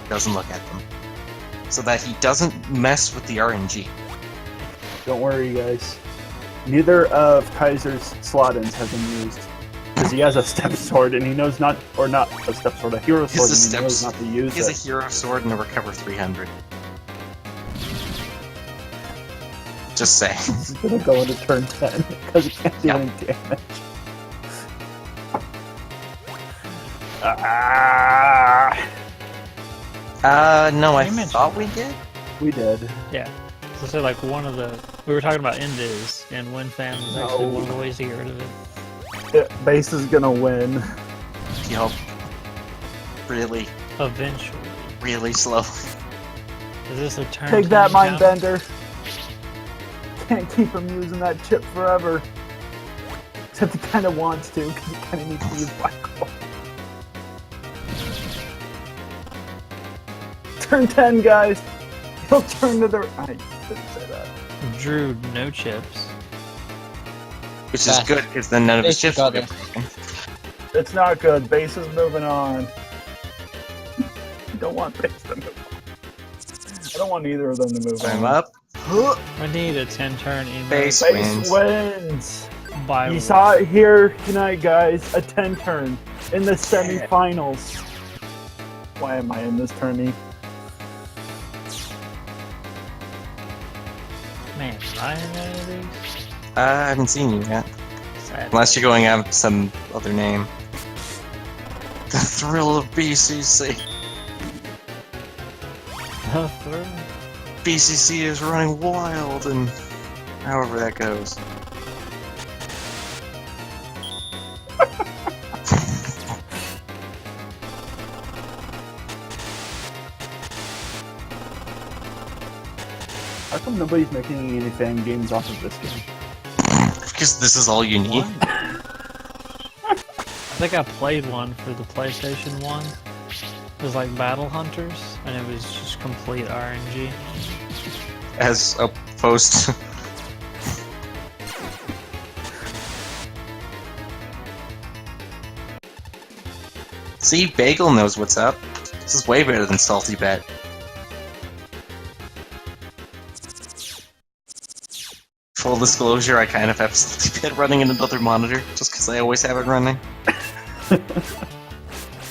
C: Doesn't look at them. So that he doesn't mess with the RNG.
B: Don't worry, guys. Neither of Kaiser's slot-ins have been used. Because he has a step sword and he knows not, or not a step sword, a hero sword, and he knows not to use
C: He has a
B: it.
C: hero sword and a recover 300. Just say.
B: He's gonna go into turn 10 because he can't do
C: Yep.
B: any damage. Ah,
C: No, I
A: You mentioned
C: thought we did.
B: we did.
A: Yeah. So like one of the we were talking about Invis, and WinFan is actually
B: No.
A: one of the ways to get rid of it.
B: Base is gonna win.
C: Yup. Really,
A: Eventually.
C: really slow.
A: Is this a turn?
B: Take that,
A: 10 count?
B: Mindbender. Can't keep him using that chip forever. Except he kind of wants to, because he kind of needs to use black hole. Turn 10, guys. He'll turn to the. I didn't say that.
A: Drew, no chips.
C: Which is
D: Fast.
C: good, because then none of his
D: Base
C: chips will
D: got
C: get
D: it.
C: broken.
B: It's not good. Base is moving on. I don't want base to move on. I don't want either of them to move
C: I'm
B: on.
C: up.
A: We need a 10-turn email.
C: Base
B: Base
C: wins.
B: wins.
A: By
B: You saw it here tonight, guys. A 10 turn in the semifinals. Why am I in this tourney?
A: Man, am I in any of these?
C: I haven't seen you yet.
A: Sad.
C: Unless you're going out with some other name. The thrill of BCC. BCC is running wild, and however that goes.
B: How come nobody's making any fan games off of this game?
C: Because this is all you need.
A: I think I played one for the PlayStation 1. It was like Battle Hunters, and it was just complete RNG.
C: As opposed to... See, Bagel knows what's up. This is way better than Salty Bet. Full disclosure, I kind of have Salty Bet running in another monitor, just because I always have it running.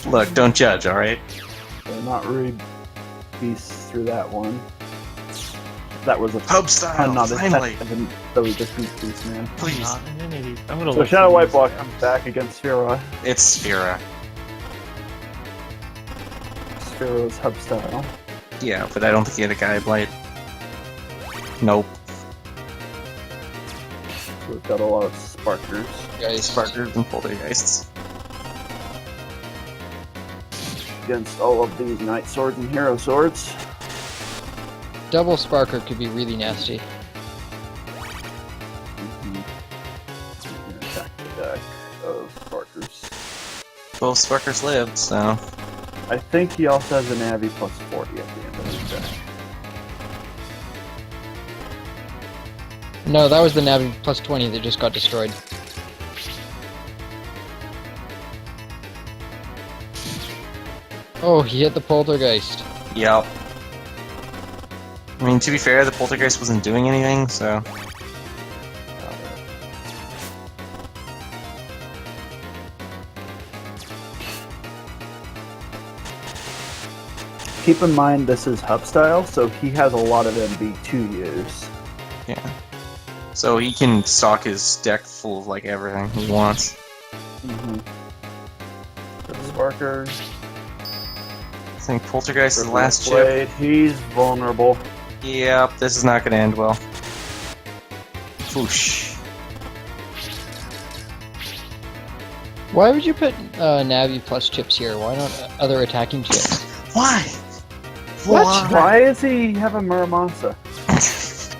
C: Look, don't judge, alright?
B: So not really beast through that one. That was a
C: Hub style,
B: not a
C: finally!
B: test. That was just beast, man.
C: Please.
A: Not in any of these. I'm gonna
B: So
A: look
B: Shadow
A: for
B: White
A: these.
B: Block comes back against Sphera.
C: It's Sphera.
B: Sphera's hub style.
C: Yeah, but I don't think he had a guide light. Nope.
B: So we've got a lot of Sparkers.
D: Guys,
C: Sparkers and Poltergeists.
B: Against all of these Knight Swords and Hero Swords.
D: double Sparker could be really nasty.
B: We're gonna attack the deck of Sparkers.
C: Both Sparkers lived, so...
B: I think he also has a Navi plus 40 at the end of his deck.
D: No, that was the Navi plus 20 that just got destroyed. Oh, he hit the Poltergeist.
C: Yep. I mean, to be fair, the Poltergeist wasn't doing anything, so...
B: Keep in mind this is hub style, so he has a lot of MB to use.
C: Yeah. So he can stock his deck full of like everything he wants.
B: Mm-hmm. Sparker.
C: I think Poltergeist is the last chip.
B: Blade. He's vulnerable.
C: Yep, this is not going to end well. Whoosh.
D: Why would you put Navi plus chips here? Why not other attacking chips?
C: Why?
B: What? Why does he have a Muramasa?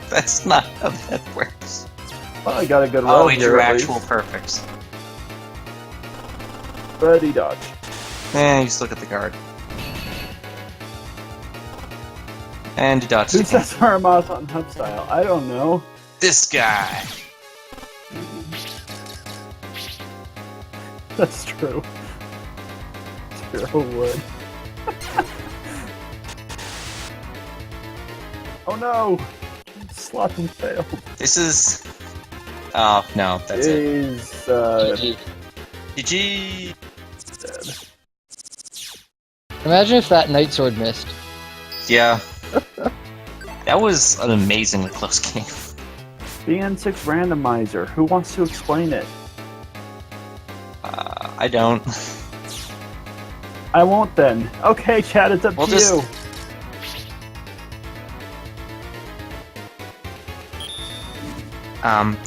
C: That's not how that works.
B: Well, he got a good roll
C: Oh, he
B: here
C: drew
B: at
C: actual
B: least,
C: perfects.
B: but he dodged.
C: And you just look at the card. And he dodged
B: Who
C: again.
B: says Muramasa on hub style? I don't know.
C: This guy!
B: That's true. Zero wood. Oh no! Slotting failed.
C: This is... Oh, no, that's it.
B: Is
D: GG.
C: GG!
B: dead.
D: Imagine if that Night Sword missed.
C: Yeah. That was an amazingly close game.
B: BN6 randomizer. Who wants to explain it?
C: I don't.
B: I won't then. Okay, Chad, it's up
C: We'll
B: to
C: just-
B: you.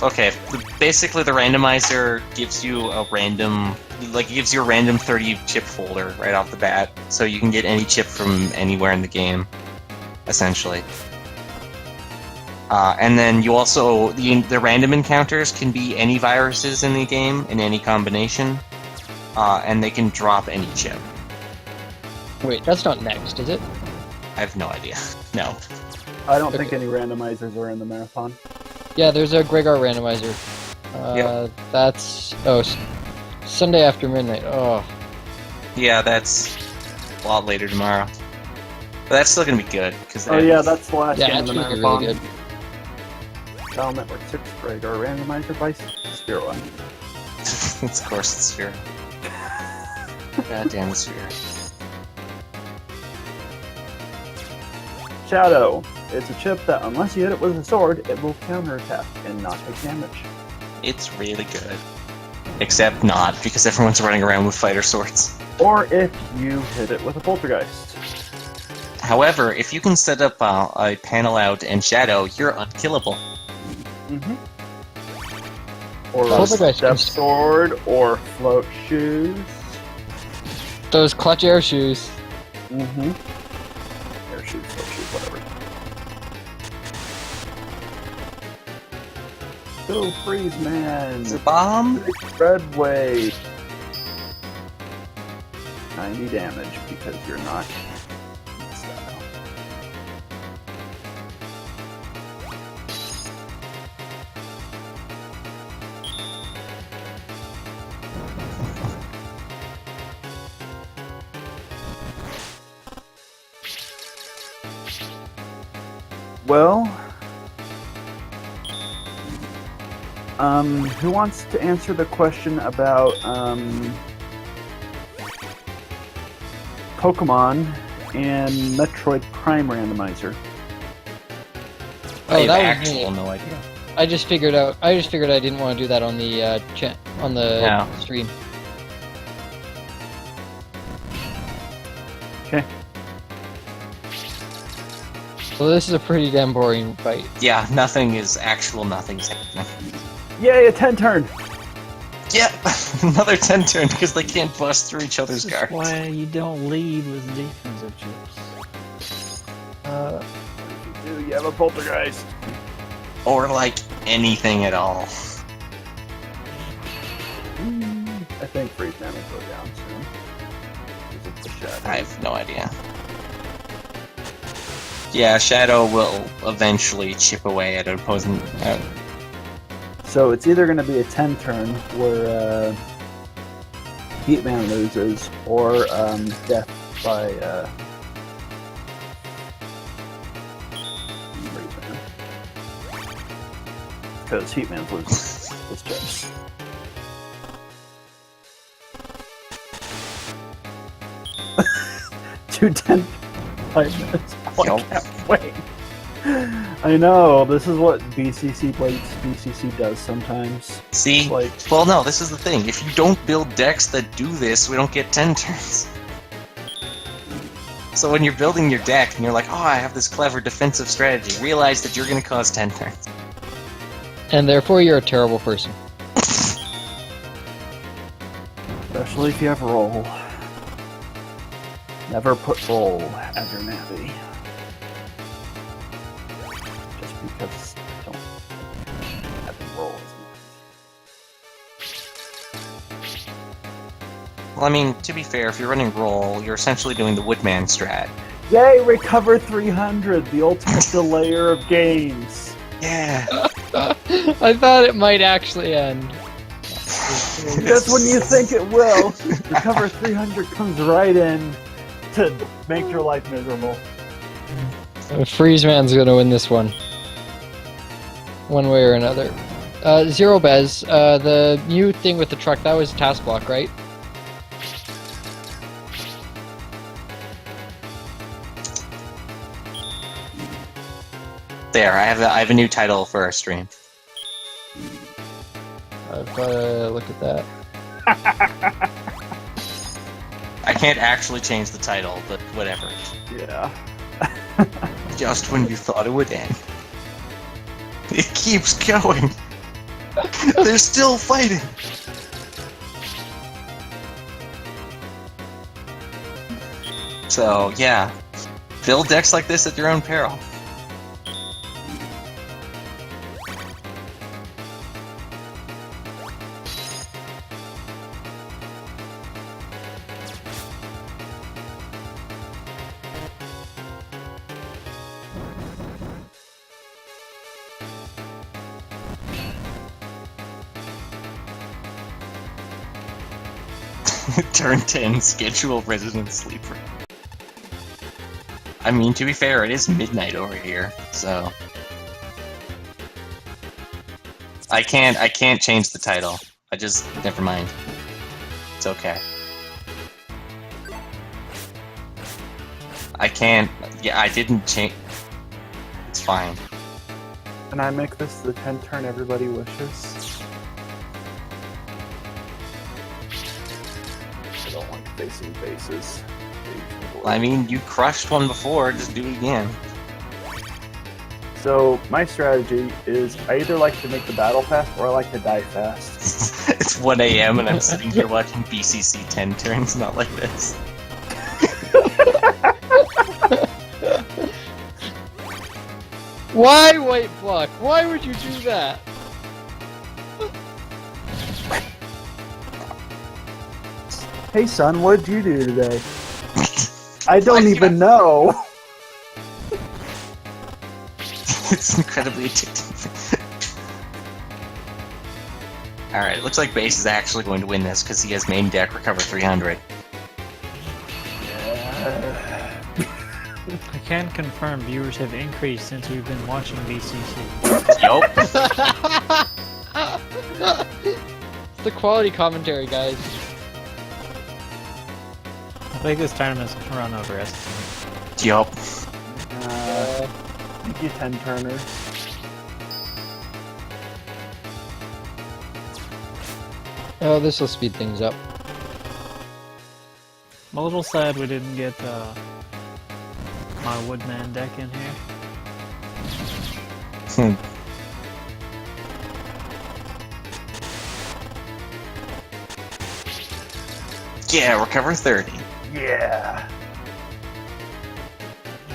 C: Okay. Basically, the randomizer gives you a random... Like, it gives you a random 30 chip folder right off the bat, so you can get any chip from anywhere in the game, essentially. And then you also... The random encounters can be any viruses in the game, in any combination, and they can drop any chip.
D: Wait, that's not next, is it?
C: I have no idea. No.
B: I don't think
D: Okay.
B: any randomizers are in the marathon.
D: Yeah, there's a Gregor randomizer.
C: Yep.
D: That's... Oh, Sunday after midnight. Oh.
C: Yeah, that's a lot later tomorrow. But that's still gonna be good, because
B: Oh yeah, that's the last
D: Yeah,
B: game of
D: it's
B: the
D: gonna be
B: marathon.
D: really good.
B: Battle Network 6 Gregor randomizer by Spiro.
C: of course it's Sphere. God damn Sphere.
B: Shadow. It's a chip that, unless you hit it with a sword, it will counterattack and not take damage.
C: It's really good. Except not, because everyone's running around with fighter swords.
B: Or if you hit it with a poltergeist.
C: However, if you can set up a panel out and shadow, you're unkillable.
B: Mm-hmm. Or
D: Poltergeist
B: step
D: can-
B: sword, or float shoes.
D: Those clutch air shoes.
B: Mm-hmm. Air shoes, float shoes, whatever. Go freeze, man!
C: Is it bomb?
B: Red wave. 90 damage because you're not in style. Well, who wants to answer the question about Pokemon and Metroid Prime randomizer?
C: I
D: Oh,
C: have
D: that was
C: actual
D: me.
C: no idea.
D: I just figured I didn't want to do that on the on the
C: No.
D: stream.
B: Okay.
D: So this is a pretty damn boring fight.
C: Yeah, nothing's happening.
B: Yay, a 10 turn!
C: Yep, another 10 turn because they can't bust through each other's
A: This is
C: cards.
A: why you don't lead with defensive chips.
B: Dude, you have a poltergeist.
C: Or like anything at all.
B: I think freeze man will go down soon. 'Cause it's a shadow.
C: I have no idea. Yeah, Shadow will eventually chip away at an opposing.
B: So it's either going to be a 10 turn where Heatman loses, or death by freeze man. Because Heatman's losing his chips. Two 10 5 minutes. Oh, I
C: Yup.
B: can't wait. I know, this is what BCC does sometimes.
C: See?
B: Like,
C: Well, no, this is the thing. If you don't build decks that do this, we don't get 10 turns. So when you're building your deck and you're like, oh, I have this clever defensive strategy, realize that you're going to cause 10 turns.
D: And therefore, you're a terrible person.
B: especially if you have roll. Never put roll as your navy. Just because I don't having roll is
C: Well, I mean, to be fair, if you're running roll, you're essentially doing the Woodman strat.
B: Yay, recover 300, the ultimate delayer of games.
C: Yeah.
D: I thought it might actually end.
B: Just when you think it will, recover 300 comes right in to make your life miserable.
D: Freeze Man's gonna win this one. One way or another. Zero Bez, the new thing with the truck, that was a task block, right?
C: There, I have a new title for our stream.
D: I've gotta look at that.
C: I can't actually change the title, but whatever.
B: Yeah.
C: Just when you thought it would end. It keeps going. They're still fighting. So, yeah. Build decks like this at your own peril. Turn 10, schedule resident sleeper. I mean, to be fair, it is midnight over here, so... I can't change the title. Never mind. It's okay. I didn't change... It's fine.
B: Can I make this the 10 turn everybody wishes? I don't like facing faces.
C: I mean, you crushed one before, just do it again.
B: So, my strategy is I either like to make the battle fast or I like to die fast.
C: It's 1 a.m. and I'm sitting here watching BCC 10 turns, not like this.
D: Why White Block? Why would you do that?
B: Hey son, what did you do today? I don't even know!
C: It's incredibly addictive. Alright, it looks like Base is actually going to win this because he has main deck recover 300.
A: I can confirm viewers have increased since we've been watching BCC.
C: Yup.
D: It's the quality commentary, guys.
A: I think this tournament's run overestimated.
C: Yup.
B: Thank you, 10 turner.
D: Oh, this will speed things up.
A: I'm a little sad we didn't get my Woodman deck in here.
C: Yeah, recover 30.
B: Yeah!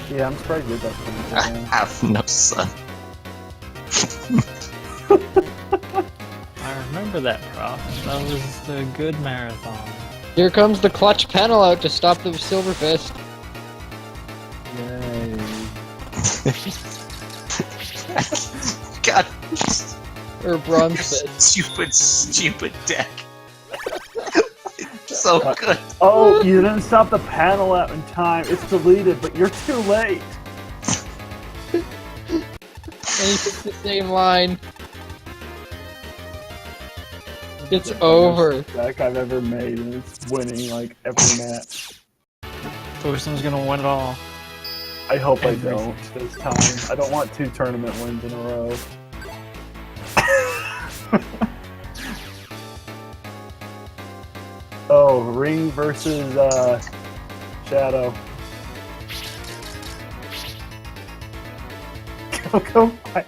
B: Yeah, I'm surprised you're that
C: I have no son.
A: I remember that, Prof. That was the good marathon.
D: Here comes the clutch panel out to stop the Silver Fist.
B: Yay.
C: God.
D: Or Bronze Fist.
C: Stupid deck. So good.
B: Oh, you didn't stop the panel out in time. It's deleted, but you're too late.
D: And he picks the same line. It's over.
B: Deck I've ever made, and it's winning like every match.
A: Wilson's gonna win it all.
B: I hope I
A: Every
B: don't this time. I don't want 2 tournament wins in a row. Oh, Ring versus Shadow. Go fight.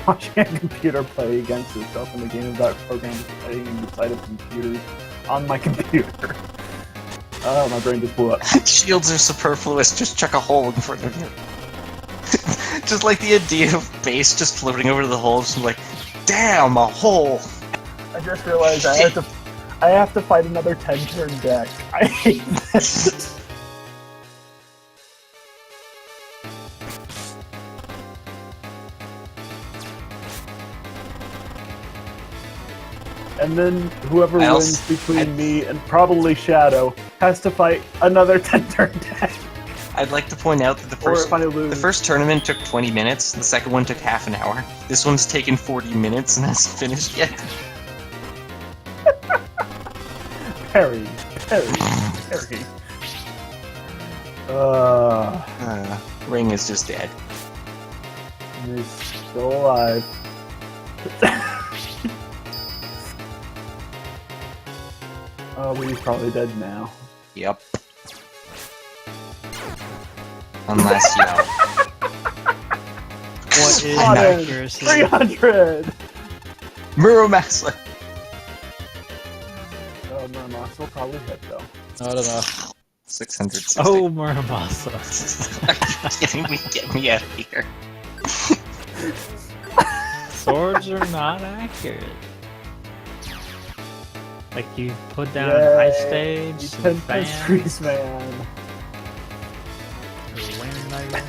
B: Watching a computer play against itself in the game about programs playing inside of computers on my computer. Oh, my brain just blew up.
C: Shields are superfluous, just chuck a hole in front of you. Just like the idea of base just floating over the hole, just like, damn, a hole!
B: I just realized I have to fight another 10-turn deck. I hate this. And then whoever wins between me and probably Shadow has to fight another 10-turn deck.
C: I'd like to point out that the first tournament took 20 minutes, the second one took half an hour. This one's taken 40 minutes and hasn't finished yet.
B: Perry.
C: Ring is just dead.
B: He's still alive. Oh, but he's probably dead now.
C: Yep. Unless, you know.
A: What is
B: Spotted!
A: accuracy?
B: 300!
C: Muramasa!
B: Oh, Murmas will probably hit, though.
D: I don't know.
C: 660.
A: Oh, Muramasa.
C: Are you kidding me? Get me out of here.
A: Swords are not accurate. Like you put down
B: Yay,
A: an ice stage,
B: you
A: some
B: 10
A: fans,
B: Freeze Man.
A: or wind, I guess.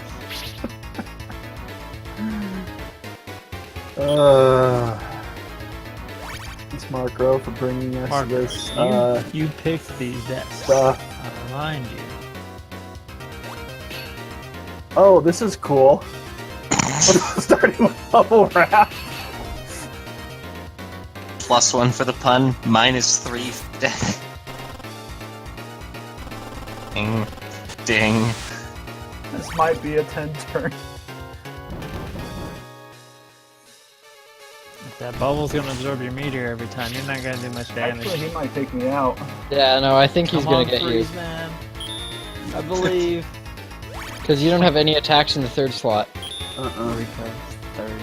B: Thanks, Markro, for bringing us
A: Mark,
B: this
A: you picked these decks.
B: stuff.
A: I'll remind you.
B: Oh, this is cool. Starting with Bubble Wrap.
C: +1 for the pun, -3 for death. Ding. Ding.
B: This might be a 10-turn.
A: If that bubble's gonna absorb your meteor every time, you're not gonna do much damage.
B: Actually, he might take me out.
D: Yeah, no, I think he's
A: Come
D: gonna
A: on,
D: get you.
A: freeze, man. I believe.
D: Because you don't have any attacks in the 3rd slot.
A: Rico, 30.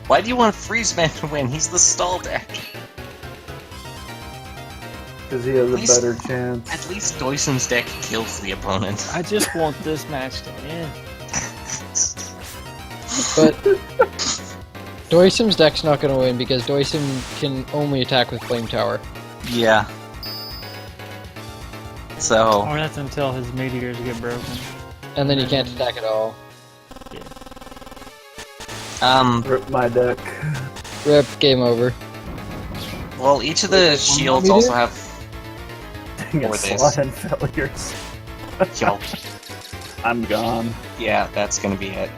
C: Why do you want Freeze Man to win? He's the stall deck.
B: Because he has a
C: least-
B: better chance.
C: At least Doyson's deck kills the opponent.
A: I just want this match to end.
D: But Doisim's deck's not gonna win because Doisim can only attack with Flame Tower.
C: Yeah. So,
A: Or that's until his meteors get broken.
D: And then he can't attack at all.
B: Rip my deck.
D: Rip, game over.
C: well, each of the shields
D: meteor?
C: also have...
B: Dang
C: Or
B: it,
C: this.
B: slot and failures.
C: Yo,
B: I'm gone.
C: yeah, that's gonna be it.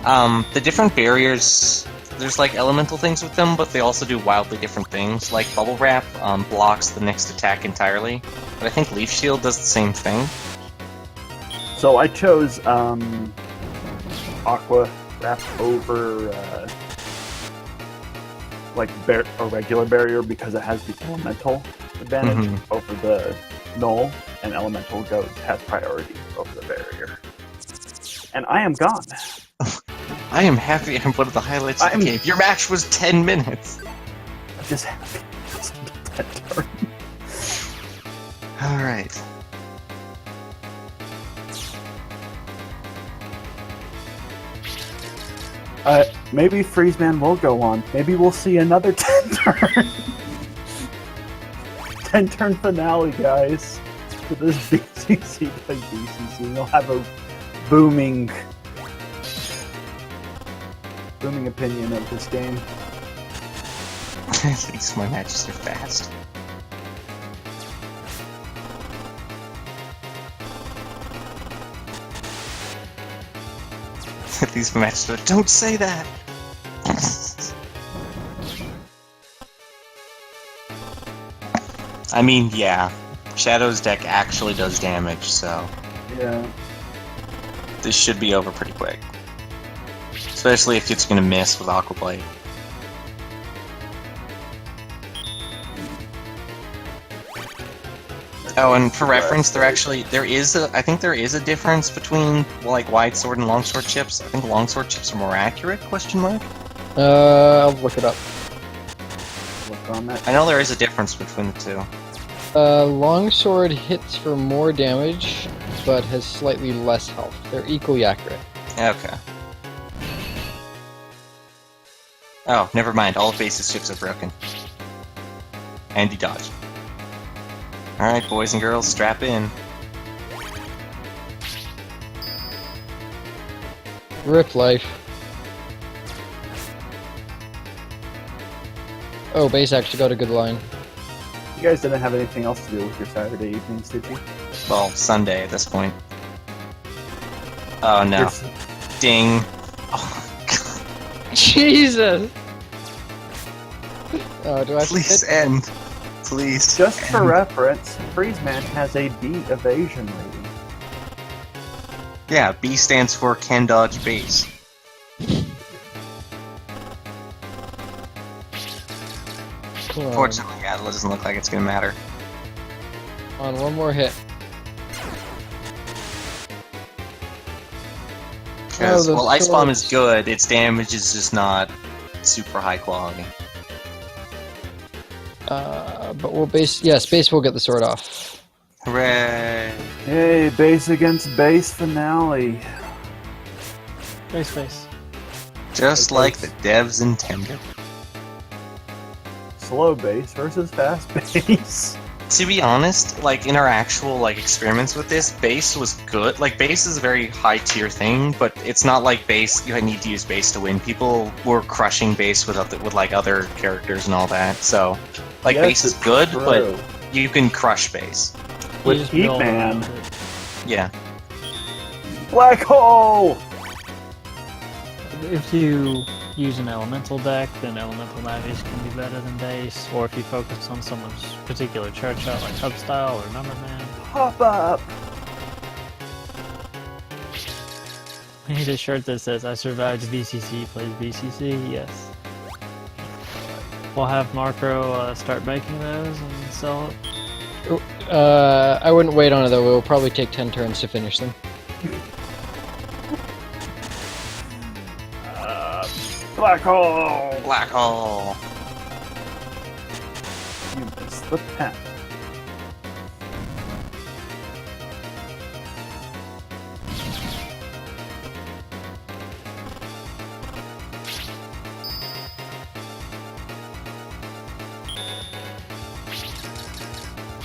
C: The different barriers, there's like elemental things with them, but they also do wildly different things. Like Bubble Wrap blocks the next attack entirely, but I think Leaf Shield does the same thing.
B: So I chose Aqua Wrap over like a regular barrier because it has the elemental advantage over the null, and elemental has priority over the barrier. And I am gone.
C: I am happy I'm one of the highlights of the game. Your match was 10 minutes!
B: I'm just happy. It's that turn.
C: Alright.
B: Maybe Freeze Man will go on. Maybe we'll see another 10-turn. 10-turn finale, guys. For this BCC by BCC. We'll have a booming opinion of this game.
C: At least my matches are fast. At least my matches are... Don't say that! I mean, yeah. Shadow's deck actually does damage, so
B: Yeah.
C: this should be over pretty quick. Especially if it's gonna miss with Aqua Blade. Oh, and for reference, I think there is a difference between like wide sword and longsword chips. I think longsword chips are more accurate? Question mark.
D: I'll look it up.
B: Look on that.
C: I know there is a difference between the two.
D: Longsword hits for more damage, but has slightly less health. They're equally accurate.
C: Okay. Oh, never mind. All of Base's chips are broken. And he dodged. Alright, boys and girls, strap in.
D: Rip life. Oh, base actually got a good line.
B: You guys didn't have anything else to do with your Saturday evenings, did you?
C: Well, Sunday at this point. Oh no.
B: Yes.
C: Ding. Oh, God.
D: Jesus! Oh, do I have to
C: Please
D: hit?
C: end. Please.
B: Just for
C: end.
B: reference, Freezeman has a B evasion rating.
C: Yeah, B stands for can dodge base.
D: Come on.
C: Fortunately, yeah, it doesn't look like it's gonna matter.
D: On one more hit.
C: Because,
D: those
C: well, Ice Bomb is
D: swords.
C: good, its damage is just not super high quality.
D: But we'll base. Yes, base will get the sword off.
C: Hooray!
B: Hey, base against base finale.
A: Face.
C: Just like the devs intended.
B: Slow base versus fast base.
C: To be honest, like in our actual like experiments with this, base was good. Like base is a very high tier thing, but it's not like base. You need to use base to win. People were crushing base with like other characters and all that. So, like
B: Yes,
C: base is
B: it's
C: good,
B: true.
C: but you can crush base.
A: You
B: With
A: just build
B: Heatman.
A: around it.
C: Yeah.
B: Black hole!
A: If you use an elemental deck, then elemental navies can be better than base. Or if you focus on someone's particular chart shot, like Hub Style or Numberman.
B: Pop up!
A: We need a shirt that says, I survived BCC, plays BCC, yes. We'll have Markro start making those and sell it.
D: I wouldn't wait on it though. It will probably take 10 turns to finish them.
B: Black hole!
C: Black hole.
B: You missed the pen.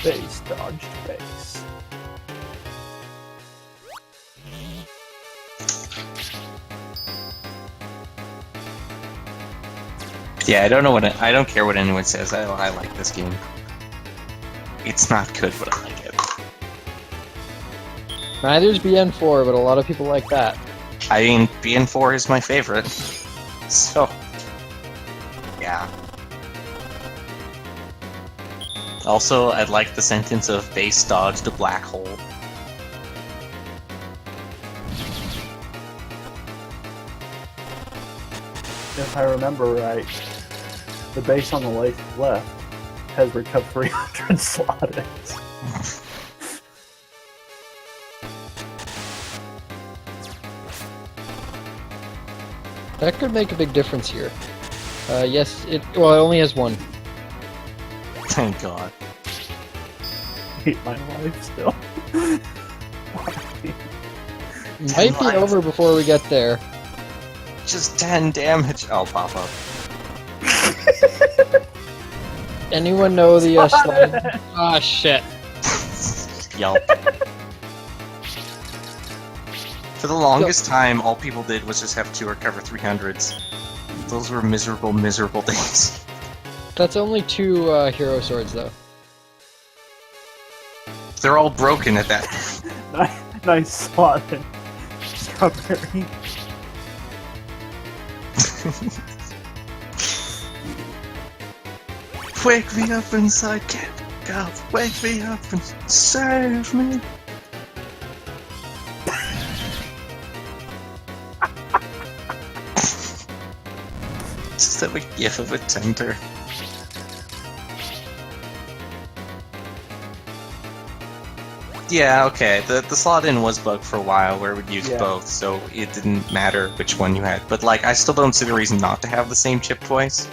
B: Base dodged base.
C: Yeah, I don't care what anyone says. I like this game. It's not good, but I like it.
D: Neither's BN4, but a lot of people like that.
C: I mean, BN4 is my favorite. So, yeah. Also, I'd like the sentence of base dodged a black hole.
B: If I remember right, the base on the left has recovered 300 slottings.
D: That could make a big difference here. Yes, it only has one.
C: Thank God.
B: Hate my life still.
D: Might be over before we get there.
C: Just 10 damage. I'll pop up.
D: Anyone know the slide? Ah, shit.
C: Yelp. For the longest time, all people did was just have 2 recover 300s. Those were miserable, miserable days.
D: That's only 2 hero swords, though.
C: They're all broken at that.
B: Nice slot. Strawberry.
C: Wake me up inside camp. wake me up and save me. Just have a gif of a tinker. Yeah, okay. The slot in was bugged for a while where it would use both, so it didn't matter which one you had. But like, I still don't see the reason not to have the same chip twice.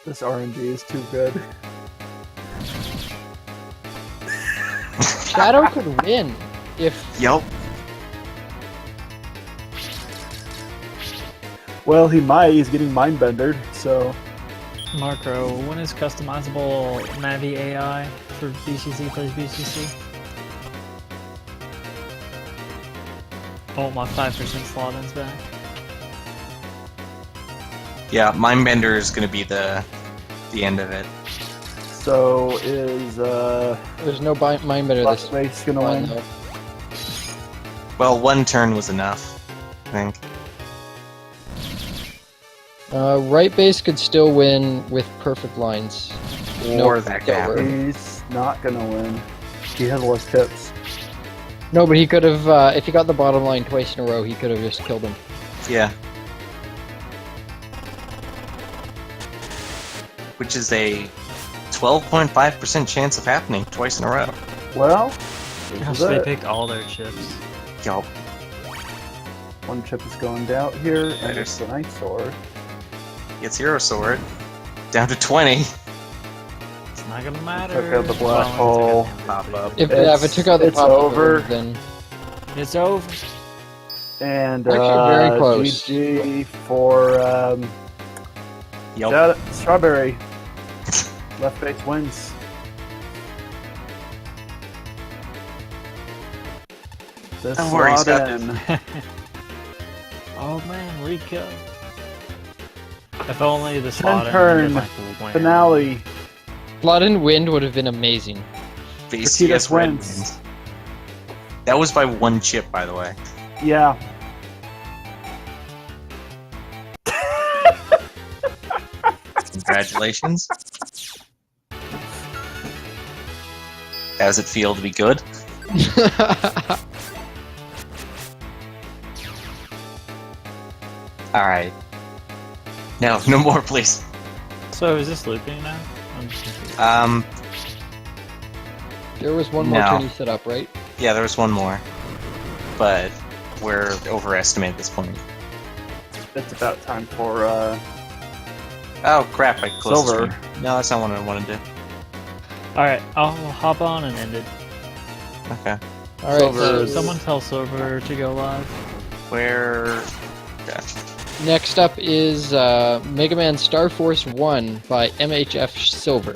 B: This RNG is too good.
D: Shadow could win if
C: Yup.
B: Well, he might. He's getting mind-bendered, so...
A: Markro, when is customizable Navi AI for BCC plays BCC? Oh, my 5% slot in's back.
C: Yeah, Mindbender is gonna be the end of it.
B: So is,
D: there's no mind better
B: Last
D: this
B: Race gonna
D: one,
B: win?
D: though.
C: Well, one turn was enough, I think.
D: Right base could still win with perfect lines.
C: Or that
D: don't
C: gap.
D: worry.
B: He's not gonna win. He has less tips.
D: No, but he could have, if he got the bottom line twice in a row, he could have just killed him.
C: Yeah. Which is a 12.5% chance of happening twice in a row.
B: Well, this
A: Gosh,
B: is
A: they
B: it.
A: picked all their chips.
C: Yup.
B: One chip is going down here, and
C: There's-
B: it's the Night Sword.
C: Gets Hero Sword. Down to 20.
A: It's not gonna matter.
B: Took out the black
A: Well,
B: hole.
C: Pop up.
D: If it took out the
B: It's
D: pop
B: over.
D: then
A: It's over.
B: And
D: Actually, very close.
B: GG for
C: Yup.
B: Strawberry. Left base wins. This
C: Don't worry,
B: slot
C: Scott.
B: in.
A: Oh man, Rico. If only the slot
B: turn.
A: ended like win.
B: Finale.
D: Blood and Wind would have been amazing.
C: BCS Red
B: wins.
C: wins. That was by one chip, by the way.
B: Yeah.
C: Congratulations. How does it feel to be good? Alright. No, no more, please.
A: So is this looping now? I'm just confused.
D: There was one more
C: No.
D: turn he set up, right?
C: Yeah, there was one more. But we're overestimated at this point.
B: It's about time for
C: Oh crap, I closed
B: Silver.
C: the screen. No, that's not what I wanted to do.
A: Alright, I'll hop on and end it.
C: Okay.
D: Alright,
B: Silver
D: so
B: is-
A: Someone tell Silver to go live.
C: Where... Okay.
D: next up is Mega Man Star Force 1 by MHF Silver.